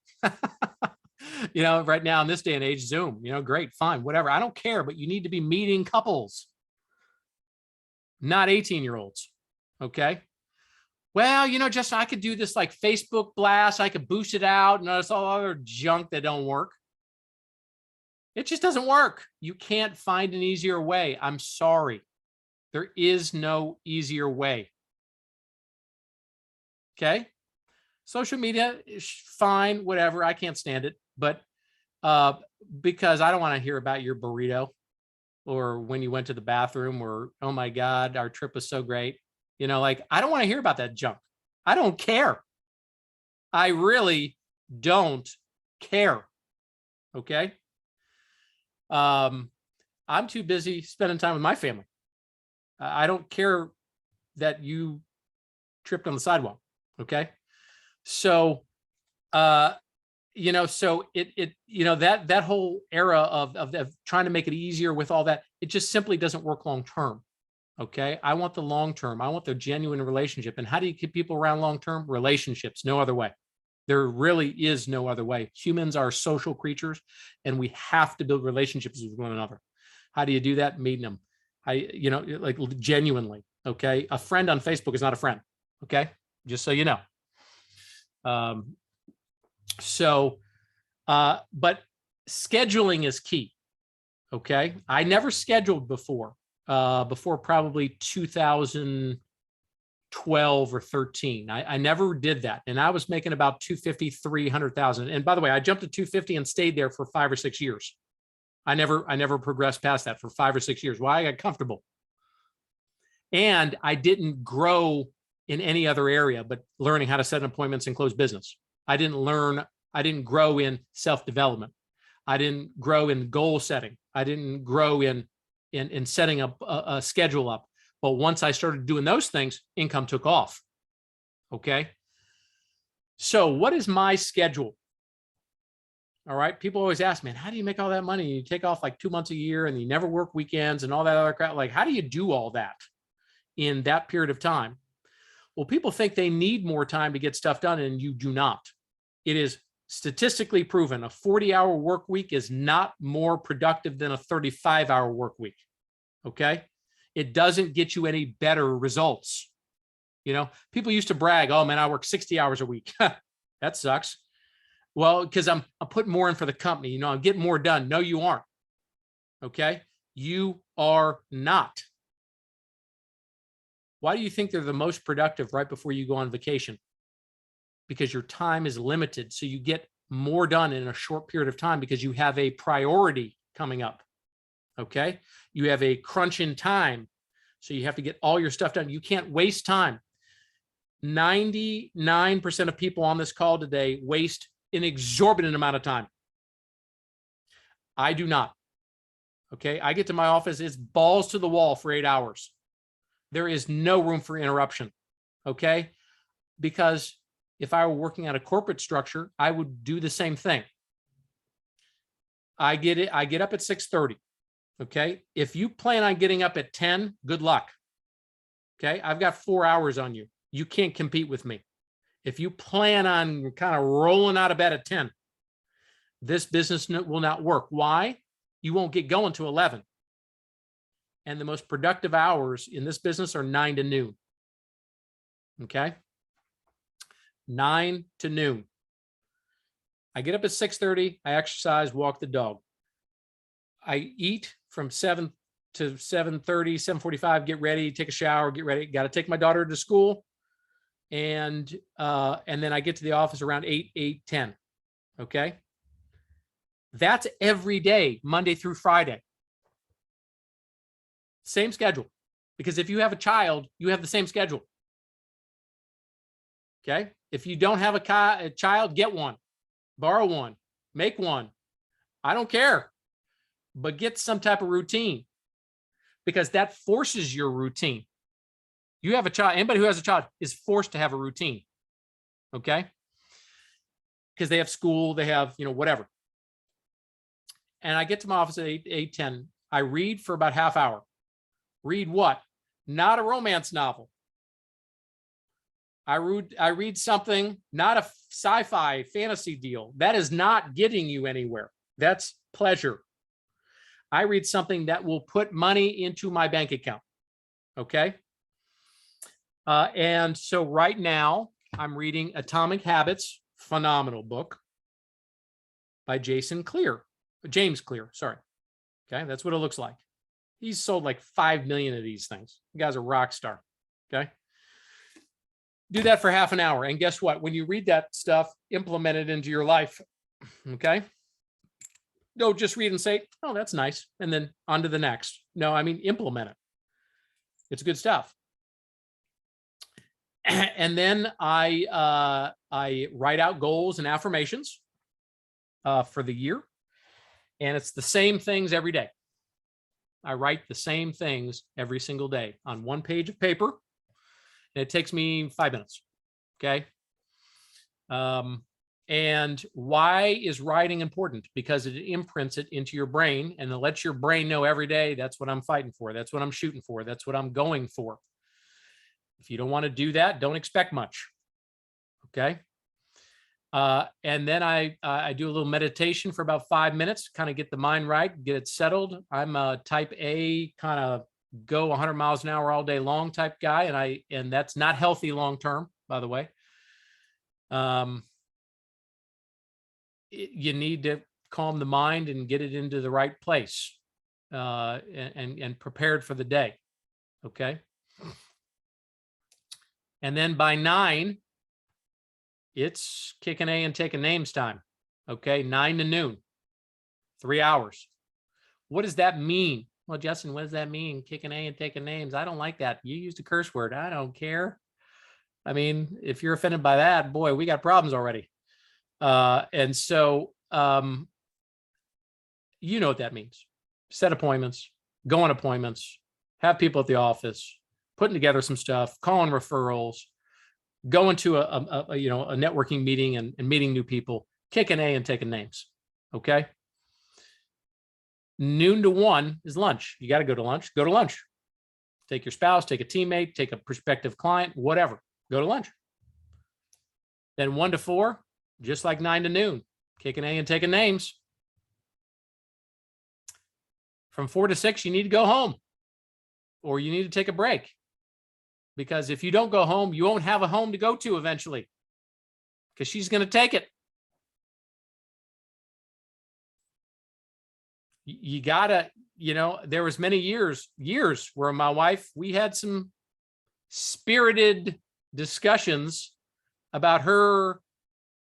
You know, right now in this day and age, Zoom, you know, great, fine, whatever. I don't care, but you need to be meeting couples, not 18-year-olds. Okay. Well, you know, just I could do this like Facebook blast. I could boost it out. And it's all other junk that don't work. It just doesn't work. You can't find an easier way. I'm sorry. There is no easier way. Okay. Social media is fine, whatever. I can't stand it. But because I don't want to hear about your burrito or when you went to the bathroom or, oh my God, our trip was so great. You know, like, I don't want to hear about that junk. I don't care. I really don't care. Okay. I'm too busy spending time with my family. I don't care that you tripped on the sidewalk. Okay. So, you know, so you know, that whole era of trying to make it easier with all that, it just simply doesn't work long term. Okay. I want the long term. I want the genuine relationship. And how do you keep people around long term? Relationships. No other way. There really is no other way. Humans are social creatures, and we have to build relationships with one another. How do you do that? Meeting them. You know, like genuinely. Okay. A friend on Facebook is not a friend. Okay. Just so you know. But scheduling is key. Okay. I never scheduled before probably 2012 or 13. I never did that. And I was making about 250, 300,000. And by the way, I jumped to 250 and stayed there for 5 or 6 years. I never progressed past that for 5 or 6 years. Why? I got comfortable. And I didn't grow in any other area, but learning how to set appointments and close business. I didn't grow in self-development. I didn't grow in goal setting. I didn't grow in setting up a schedule up. But once I started doing those things, income took off. Okay. So what is my schedule? All right. People always ask, man, how do you make all that money? You take off like 2 months a year and you never work weekends and all that other crap. Like, how do you do all that in that period of time? Well, people think they need more time to get stuff done, and you do not. It is statistically proven a 40-hour work week is not more productive than a 35-hour work week. Okay. It doesn't get you any better results. You know, people used to brag, oh man, I work 60 hours a week. That sucks. Well, because I'm putting more in for the company, you know, I'm getting more done. No, you aren't. Okay. You are not. Why do you think they're the most productive right before you go on vacation? Because your time is limited. So you get more done in a short period of time because you have a priority coming up. Okay. You have a crunch in time. So you have to get all your stuff done. You can't waste time. 99% of people on this call today waste an exorbitant amount of time. I do not. Okay. I get to my office, it's balls to the wall for 8 hours. There is no room for interruption. Okay. Because if I were working at a corporate structure, I would do the same thing. I get up at 6:30. Okay. If you plan on getting up at 10, good luck. Okay. I've got 4 hours on you. You can't compete with me. If you plan on kind of rolling out of bed at 10, this business will not work. Why? You won't get going to 11. And the most productive hours in this business are 9 to noon. Okay. 9 to noon. I get up at 6:30. I exercise, walk the dog. I eat from 7 to 7:30, 7:45, get ready, take a shower, get ready. Got to take my daughter to school. And then I get to the office around 8, 8:10. Okay. That's every day, Monday through Friday. Same schedule. Because if you have a child, you have the same schedule. Okay. If you don't have a child, get one, borrow one, make one. I don't care, but get some type of routine, because that forces your routine. You have a child, anybody who has a child is forced to have a routine. Okay. Because they have school, they have, you know, whatever. And I get to my office at 8:10. I read for about half hour. Read what? Not a romance novel. I read something, not a sci-fi fantasy deal. That is not getting you anywhere. That's pleasure. I read something that will put money into my bank account. Okay. And so right now I'm reading Atomic Habits, phenomenal book by Jason Clear. James Clear, sorry. Okay, that's what it looks like. He's sold like 5 million of these things. The guy's a rock star. Okay. Do that for half an hour. And guess what? When you read that stuff, implement it into your life. Okay. Don't just read and say, oh, that's nice. And then on to the next. No, I mean, implement it. It's good stuff. And then I write out goals and affirmations for the year. And it's the same things every day. I write the same things every single day on one page of paper. And it takes me 5 minutes. Okay. And why is writing important? Because it imprints it into your brain and it lets your brain know every day, that's what I'm fighting for. That's what I'm shooting for. That's what I'm going for. If you don't want to do that, don't expect much. Okay. And then I do a little meditation for about 5 minutes, kind of get the mind right, get it settled. I'm a type A, kind of go 100 miles an hour all day long type guy. And that's not healthy long-term, by the way. You need to calm the mind and get it into the right place and prepared for the day. Okay. And then by 9, it's kicking A and taking names time. Okay. 9 to noon, 3 hours. What does that mean? Well, Justin, what does that mean? Kicking A and taking names. I don't like that. You used a curse word. I don't care. I mean, if you're offended by that, boy, we got problems already. And so, you know what that means. Set appointments, go on appointments, have people at the office, putting together some stuff, calling referrals, going to a networking meeting and meeting new people, kicking A and taking names. Okay. Noon to 1 is lunch. You got to go to lunch. Go to lunch. Take your spouse, take a teammate, take a prospective client, whatever. Go to lunch. Then 1 to 4, just like 9 to noon, kicking A and taking names. From 4 to 6, you need to go home or you need to take a break. Because if you don't go home, you won't have a home to go to eventually because she's going to take it. You gotta, there was many years where my wife, we had some spirited discussions about her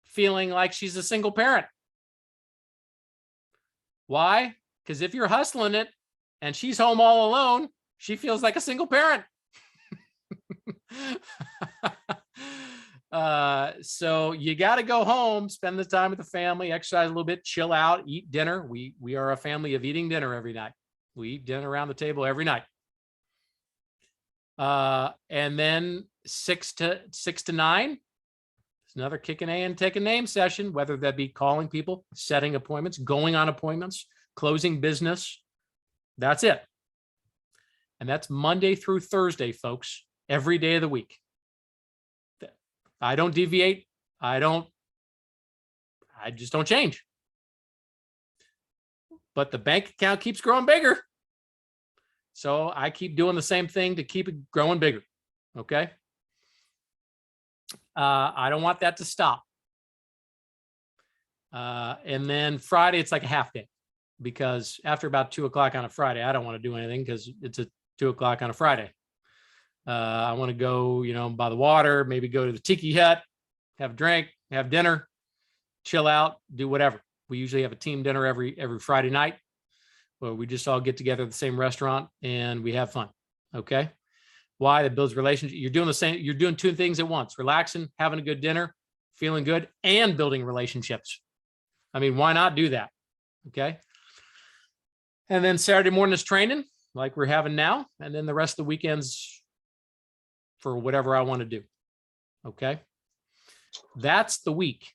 feeling like she's a single parent. Why? Because if you're hustling it and she's home all alone, she feels like a single parent. So you got to go home, spend the time with the family, exercise a little bit, chill out, eat dinner. We are a family of eating dinner every night. We eat dinner around the table every night. And then 6 to 9, it's another kicking A and taking name session, whether that be calling people, setting appointments, going on appointments, closing business. That's it. And that's Monday through Thursday, folks, every day of the week. I don't deviate. I just don't change. But the bank account keeps growing bigger. So I keep doing the same thing to keep it growing bigger. Okay. I don't want that to stop. And then Friday, it's like a half day because after about 2 o'clock on a Friday, I don't want to do anything because it's a 2 o'clock on a Friday. I want to go, by the water, maybe go to the tiki hut, have a drink, have dinner, chill out, do whatever. We usually have a team dinner every Friday night where we just all get together at the same restaurant and we have fun. Okay. Why? That builds relationship. You're doing 2 things at once, relaxing, having a good dinner, feeling good, and building relationships. I mean, why not do that? Okay. And then Saturday morning is training like we're having now. And then the rest of the weekends for whatever I want to do. Okay. That's the week.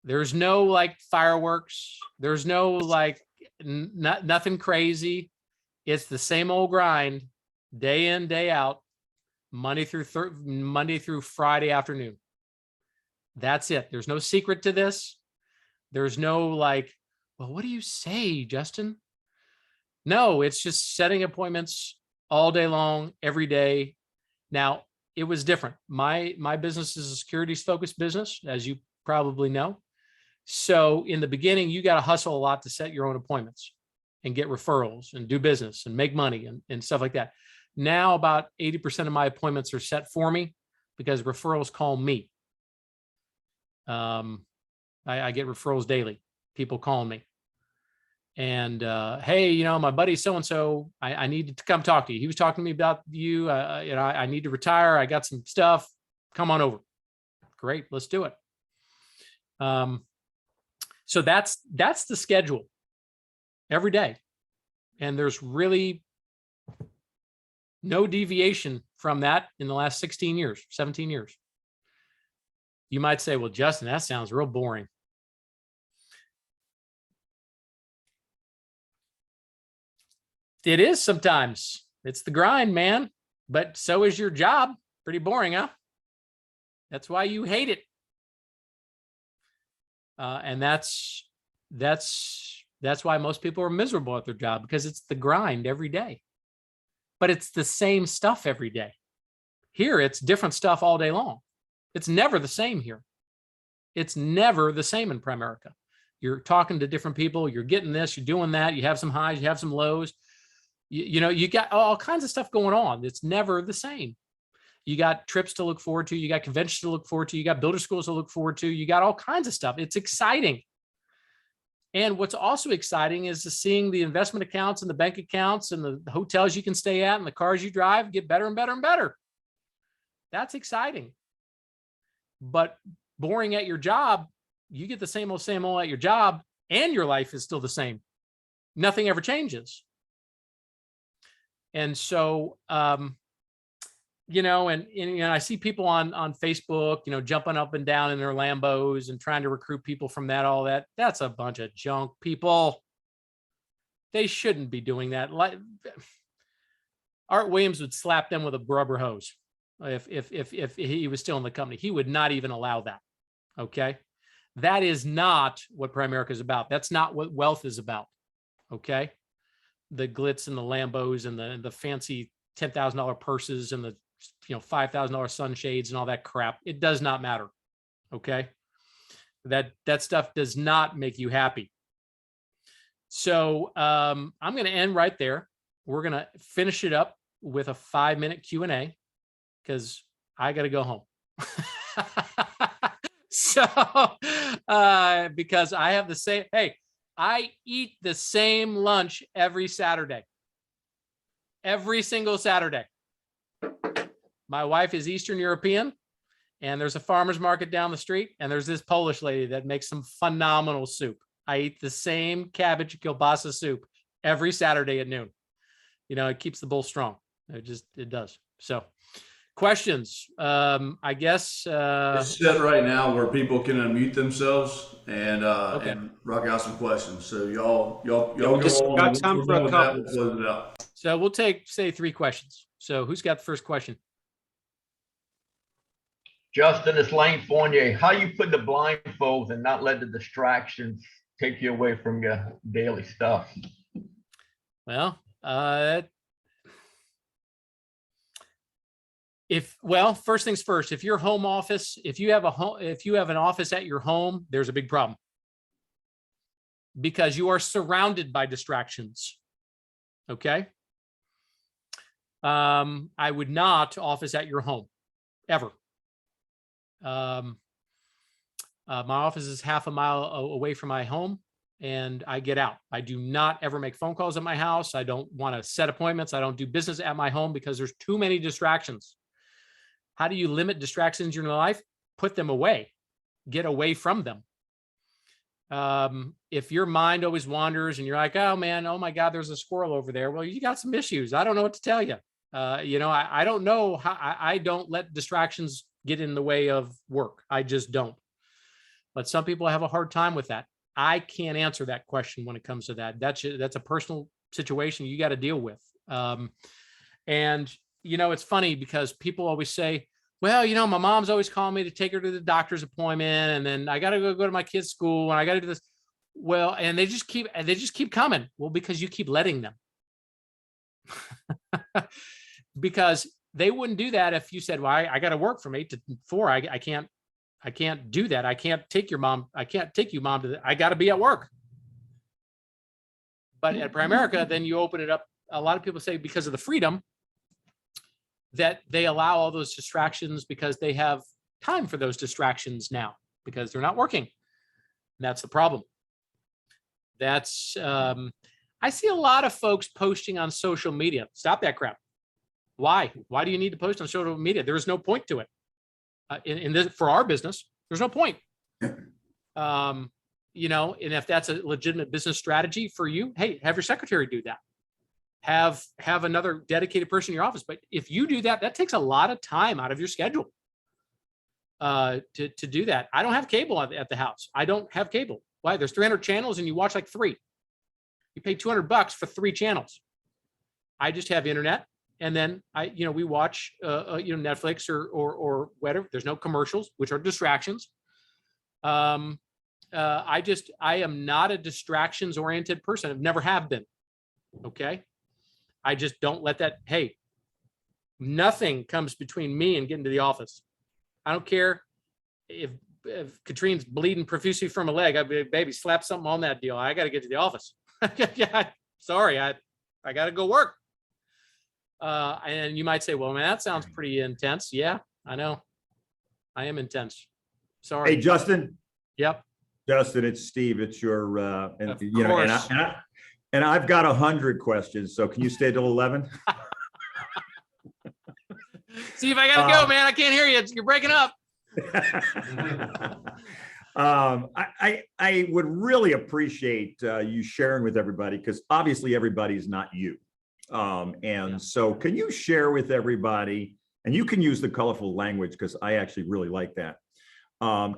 There's no like fireworks. There's no like nothing crazy. It's the same old grind, day in, day out, Monday through Friday afternoon. That's it. There's no secret to this. There's no like, well, what do you say, Justin? No, it's just setting appointments all day long, every day. Now, it was different. My business is a securities focused business, as you probably know. So in the beginning, you got to hustle a lot to set your own appointments and get referrals and do business and make money and stuff like that. Now about 80% of my appointments are set for me because referrals call me. I get referrals daily, people calling me. And hey, you know, my buddy so-and-so, I need to come talk to you. He was talking to me about you. You know, I need to retire. I got some stuff. Come on over. Great, let's do it. So that's the schedule every day. And there's really no deviation from that in the last 16 years, 17 years. You might say, well, Justin, that sounds real boring. It is sometimes. It's the grind, man. But so is your job. Pretty boring, huh? That's why you hate it. And that's why most people are miserable at their job, because it's the grind every day. But it's the same stuff every day. Here, it's different stuff all day long. It's never the same here. It's never the same in Primerica. You're talking to different people. You're getting this. You're doing that. You have some highs. You have some lows. You know, you got all kinds of stuff going on. It's never the same. You got trips to look forward to. You got conventions to look forward to. You got builder schools to look forward to. You got all kinds of stuff. It's exciting. And what's also exciting is seeing the investment accounts and the bank accounts and the hotels you can stay at and the cars you drive get better and better and better. That's exciting. But boring at your job, you get the same old at your job, and your life is still the same. Nothing ever changes. And so, you know, and you know, I see people on Facebook, you know, jumping up and down in their Lambos and trying to recruit people from that, all that. That's a bunch of junk, people. They shouldn't be doing that. Like, Art Williams would slap them with a rubber hose if he was still in the company. He would not even allow that. Okay, that is not what Primerica is about. That's not what wealth is about. Okay, the glitz and the Lambos and the fancy $10,000 purses and the $5,000 sunshades and all that crap. It does not matter. Okay, that stuff does not make you happy. So I'm going to end right there. We're going to finish it up with a 5-minute Q&A because I got to go home. So because I have the same, hey, I eat the same lunch every Saturday. Every single Saturday. My wife is Eastern European, and there's a farmer's market down the street, and there's this Polish lady that makes some phenomenal soup. I eat the same cabbage kielbasa soup every Saturday at noon. You know, it keeps the bull strong. It does. So questions, I guess. It's set right now where people can unmute themselves and Okay. and rock out some questions. So y'all we go just on. got Once time we're for a done with that, couple. we'll close it out. So we'll take, say, 3 questions. So who's got the first question? Justin, it's Lane Fournier. How you put the blindfolds and not let the distractions take you away from your daily stuff? Well, first things first, if your home office, if you have an office at your home, there's a big problem because you are surrounded by distractions. Okay. I would not office at your home ever. My office is half a mile away from my home, and I get out. I do not ever make phone calls at my house. I don't want to set appointments. I don't do business at my home because there's too many distractions. How do you limit distractions in your life? Put them away. Get away from them. If your mind always wanders and you're like, oh man, oh my God, there's a squirrel over there. Well, you got some issues. I don't know what to tell you. I don't know how. I don't let distractions get in the way of work. I just don't. But some people have a hard time with that. I can't answer that question when it comes to that. That's a personal situation you got to deal with. And it's funny because people always say, well, my mom's always calling me to take her to the doctor's appointment, and then I got to go to my kid's school, and I got to do this. Well, and they just keep coming. Well, because you keep letting them. Because they wouldn't do that if you said, well, I got to work from 8 to 4. I can't I can't do that. I can't take your mom. I can't take you, mom, I got to be at work. But at Primerica, then you open it up. A lot of people say because of the freedom that they allow all those distractions because they have time for those distractions now because they're not working. And that's the problem. That's, I see a lot of folks posting on social media. Stop that crap. Why? Why do you need to post on social media? There is no point to it. In this, for our business, there's no point. You know, and if that's a legitimate business strategy for you, hey, have your secretary do that. Have another dedicated person in your office. But if you do that, that takes a lot of time out of your schedule to do that. I don't have cable at the house. I don't have cable. Why? There's 300 channels and you watch like 3. You pay $200 for 3 channels. I just have internet. And then we watch, Netflix or whatever. There's no commercials, which are distractions. I am not a distractions oriented person. I've never have been. Okay. I just don't let that. Hey, nothing comes between me and getting to the office. I don't care if Katrine's bleeding profusely from a leg. I'd be like, baby, slap something on that deal. I got to get to the office. Yeah, sorry. I got to go work. And you might say, well, man, that sounds pretty intense. Yeah, I know. I am intense. Sorry. Hey, Justin. Yep. Justin, it's Steve. It's your, Of you know, course. and I've got 100 questions. So can you stay till 11? Steve, I gotta go, man. I can't hear you. You're breaking up. I would really appreciate you sharing with everybody because obviously everybody's not you. So can you share with everybody, and you can use the colorful language because I actually really like that.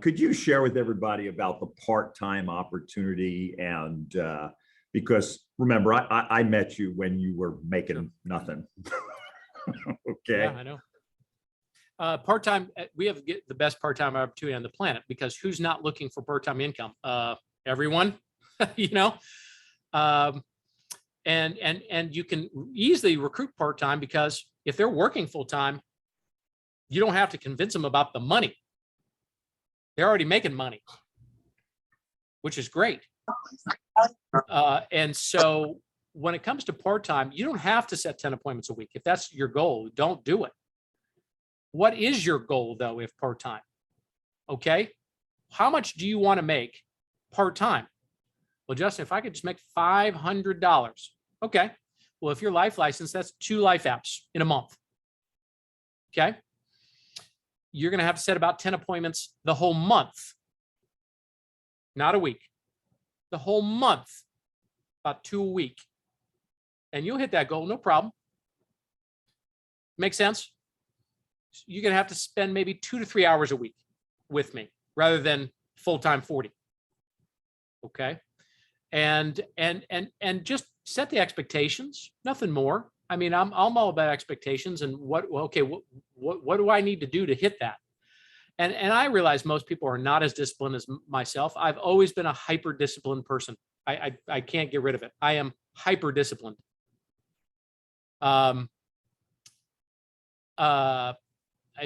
Could you share with everybody about the part-time opportunity? And because remember, I met you when you were making nothing. Okay. Yeah, I know. Part-time, we have the best part-time opportunity on the planet because who's not looking for part-time income? Everyone, you know. And you can easily recruit part-time because if they're working full-time, you don't have to convince them about the money. They're already making money, which is great. And so when it comes to part-time, you don't have to set 10 appointments a week. If that's your goal, don't do it. What is your goal though, if part-time? Okay. How much do you want to make part-time? Well, Justin, if I could just make $500. Okay. Well, if you're life licensed, that's 2 life apps in a month. Okay. You're going to have to set about 10 appointments the whole month, not a week, the whole month, about 2 a week. And you'll hit that goal. No problem. Make sense? You're going to have to spend maybe 2 to 3 hours a week with me rather than full-time 40. Okay. And just set the expectations, nothing more. I mean, I'm all about expectations and what do I need to do to hit that? And I realize most people are not as disciplined as myself. I've always been a hyper disciplined person. I can't get rid of it. I am hyper disciplined.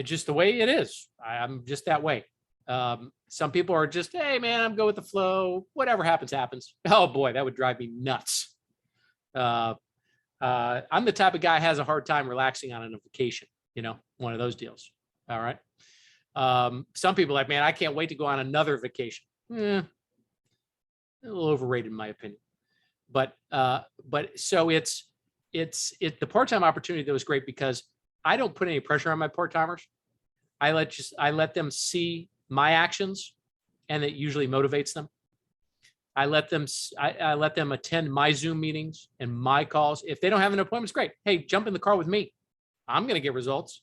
Just the way it is. I'm just that way. Some people are just, hey man, I'm going with the flow. Whatever happens, happens. Oh boy, that would drive me nuts. I'm the type of guy who has a hard time relaxing on a vacation, one of those deals. All right. Some people are like, man, I can't wait to go on another vacation. A little overrated in my opinion. But so it's the part-time opportunity that was great because I don't put any pressure on my part-timers. I let them see my actions, and it usually motivates them. I let them attend my Zoom meetings and my calls. If they don't have an appointment, great. Hey, jump in the car with me. I'm going to get results.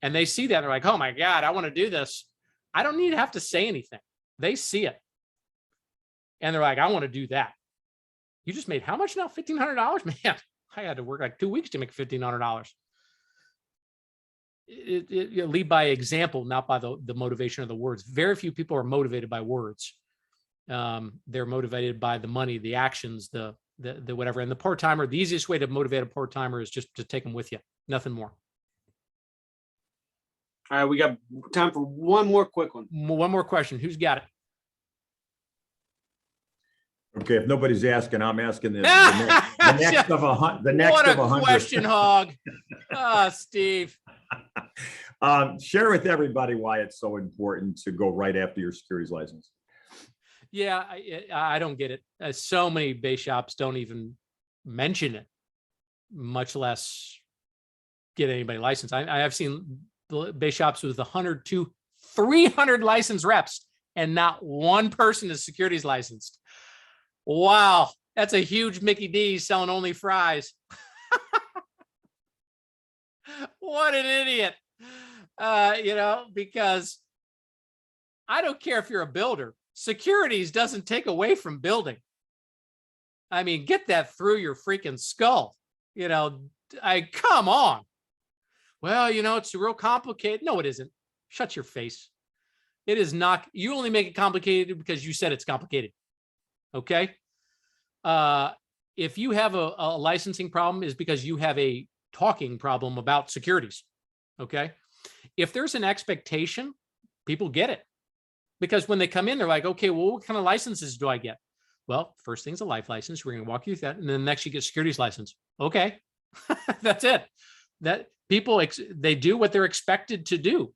And they see that. And they're like, oh my God, I want to do this. I don't need to have to say anything. They see it. And they're like, I want to do that. You just made how much now? $1,500? Man, I had to work like 2 weeks to make $1,500. You lead by example, not by the motivation of the words. Very few people are motivated by words. They're motivated by the money, the actions, the whatever. And the part-timer, the easiest way to motivate a part-timer is just to take them with you. Nothing more. All right, we got time for one more quick one. One more question. Who's got it? Okay, if nobody's asking, I'm asking the next of the next What of a 100. question, Hog. Steve. Share with everybody why it's so important to go right after your securities license. Yeah, I don't get it. So many base shops don't even mention it, much less get anybody licensed. I have seen base shops with 100 to 300 licensed reps, and not one person is securities licensed. Wow, that's a huge Mickey D's selling only fries. What an idiot. Because I don't care if you're a builder. Securities doesn't take away from building. I mean, get that through your freaking skull. Come on. Well, it's real complicated. No, it isn't. Shut your face. It is not. You only make it complicated because you said it's complicated. Okay. If you have a licensing problem, is because you have a talking problem about securities. Okay. If there's an expectation, people get it. Because when they come in, they're like, okay, well, what kind of licenses do I get? Well, first thing's a life license. We're going to walk you through that. And then next you get securities license. Okay. That's it. That people, they do what they're expected to do.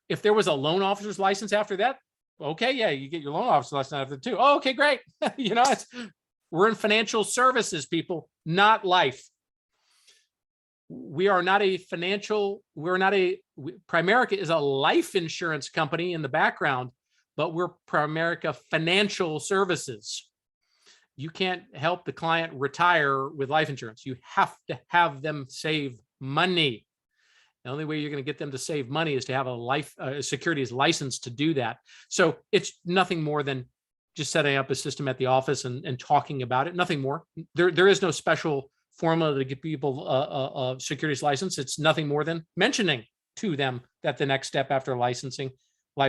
If there was a loan officer's license after that, okay, yeah, you get your loan officer's license after too. Oh, okay, great. We're in financial services, people, not life. We are not a Primerica is a life insurance company in the background, but we're Primerica Financial Services. You can't help the client retire with life insurance. You have to have them save money. The only way you're going to get them to save money is to have a securities license to do that. So it's nothing more than just setting up a system at the office and talking about it. Nothing more. There is no special formula to get people a securities license. It's nothing more than mentioning to them that the next step after life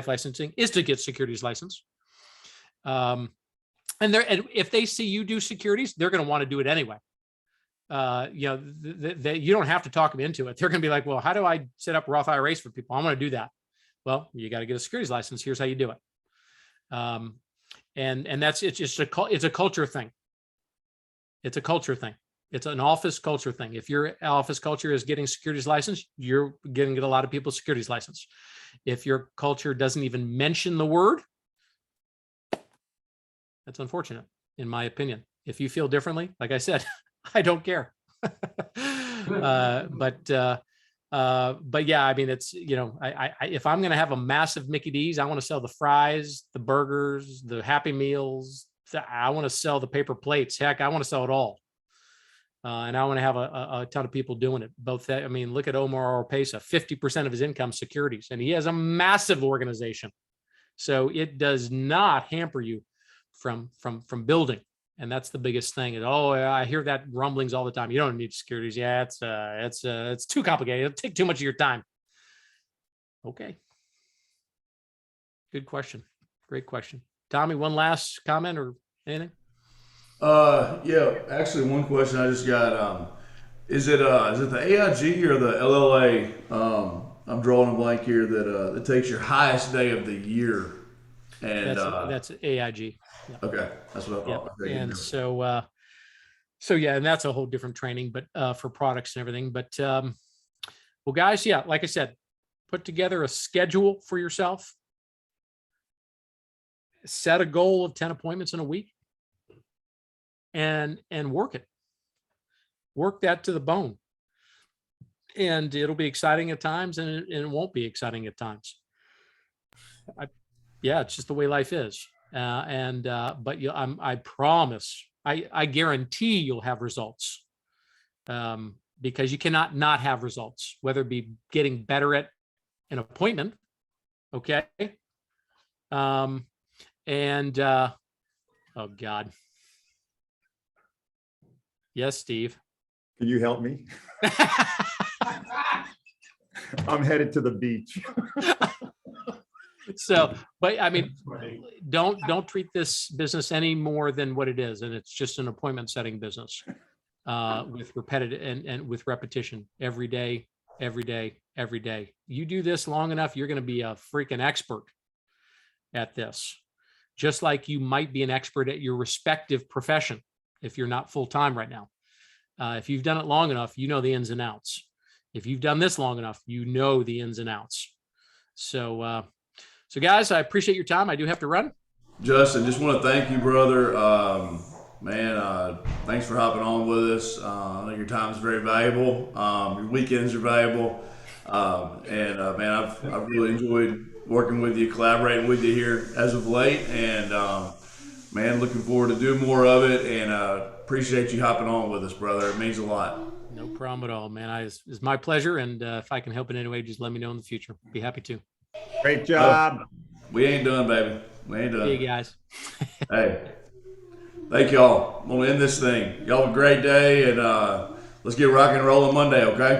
licensing is to get securities license. And if they see you do securities, they're going to want to do it anyway. You don't have to talk them into it. They're going to be like, well, how do I set up Roth IRAs for people? I want to do that. Well, you got to get a securities license. Here's how you do it. And it's a culture thing. It's a culture thing. It's an office culture thing. If your office culture is getting securities license, you're going to get a lot of people securities license. If your culture doesn't even mention the word, that's unfortunate, in my opinion. If you feel differently, like I said, I don't care. But yeah, I mean, it's, if I'm going to have a massive Mickey D's, I want to sell the fries, the burgers, the Happy Meals. I want to sell the paper plates. Heck, I want to sell it all. And I want to have a ton of people doing it. Both that, I mean, look at Omar Orpesa, 50% of his income securities, and he has a massive organization. So it does not hamper you from building. And that's the biggest thing. I hear that rumblings all the time. You don't need securities. Yeah, it's too complicated. It'll take too much of your time. Okay. Good question. Great question. Tommy, one last comment or anything? Yeah, actually one question I just got, is it the AIG or the LLA? I'm drawing a blank here that takes your highest day of the year. And that's AIG. Yeah. Okay. That's what I thought. Yeah. And so yeah, and that's a whole different training, but for products and everything. But well, guys, yeah, like I said, put together a schedule for yourself. Set a goal of 10 appointments in a week. And work it. Work that to the bone. And it'll be exciting at times, and it won't be exciting at times. Yeah, it's just the way life is. But I promise, I guarantee you'll have results. Because you cannot not have results, whether it be getting better at an appointment. Okay. Oh God. Yes, Steve. Can you help me? I'm headed to the beach. So, but I mean, don't treat this business any more than what it is. And it's just an appointment setting business with repetitive and with repetition every day, every day. You do this long enough, you're going to be a freaking expert at this, just like you might be an expert at your respective profession if you're not full-time right now. If you've done it long enough, you know the ins and outs. If you've done this long enough, you know the ins and outs. So guys, I appreciate your time. I do have to run. Justin, just want to thank you, brother. Thanks for hopping on with us. I know your time is very valuable. Your weekends are valuable. I've really enjoyed working with you, collaborating with you here as of late. And, looking forward to doing more of it. And appreciate you hopping on with us, brother. It means a lot. No problem at all, man. It's my pleasure. And if I can help in any way, just let me know in the future. Be happy to. Great job. We ain't done, baby. We ain't done. See you guys. Hey, thank y'all. I'm going to end this thing. Y'all have a great day, and let's get rocking and rolling Monday, okay?